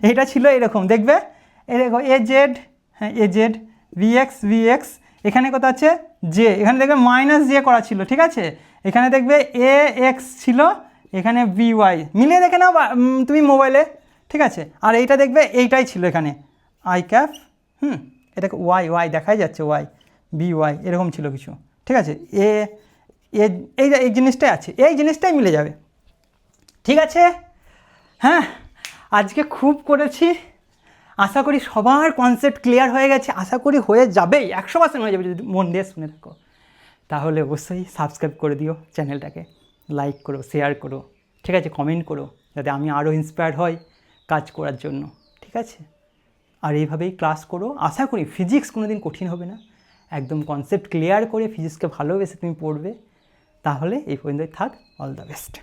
এটা ছিল এরকম, দেখবে এ দেখো এ জেড, হ্যাঁ এ জেড ভি এক্স, এখানে কত আছে জে, এখানে দেখবে মাইনাস জে করা ছিল, ঠিক আছে, এখানে দেখবে এ এক্স ছিল, এখানে বি ওয়াই, মিলিয়ে দেখে নাও তুমি মোবাইলে, ঠিক আছে। আর এইটা দেখবে এইটাই ছিল এখানে আই ক্যাপ, এটা ওয়াই দেখাই যাচ্ছে, ওয়াই বি ওয়াই এরকম ছিল কিছু, ঠিক আছে, এই জিনিসটাই আছে, এই জিনিসটাই মিলে যাবে, ঠিক আছে। হ্যাঁ, আজকে খুব করেছি, আশা করি সবার কনসেপ্ট ক্লিয়ার হয়ে গেছে, আশা করি হয়ে যাবেই, 100% হয়ে যাবে যদি মন দিয়ে শুনে থাকো, তাহলে অবশ্যই সাবস্ক্রাইব করে দিও চ্যানেলটাকে, লাইক করো, শেয়ার করো, ঠিক আছে, কমেন্ট করো, যাতে আমি আরও ইন্সপায়ার্ড হই কাজ করার জন্য, ঠিক আছে। আর এইভাবেই ক্লাস করো, আশা করি ফিজিক্স কোনো দিন কঠিন হবে না, একদম কনসেপ্ট ক্লিয়ার করে ফিজিক্সকে ভালোবেসে তুমি পড়বে, তাহলে এই পর্যন্তই থাক, অল দ্য বেস্ট।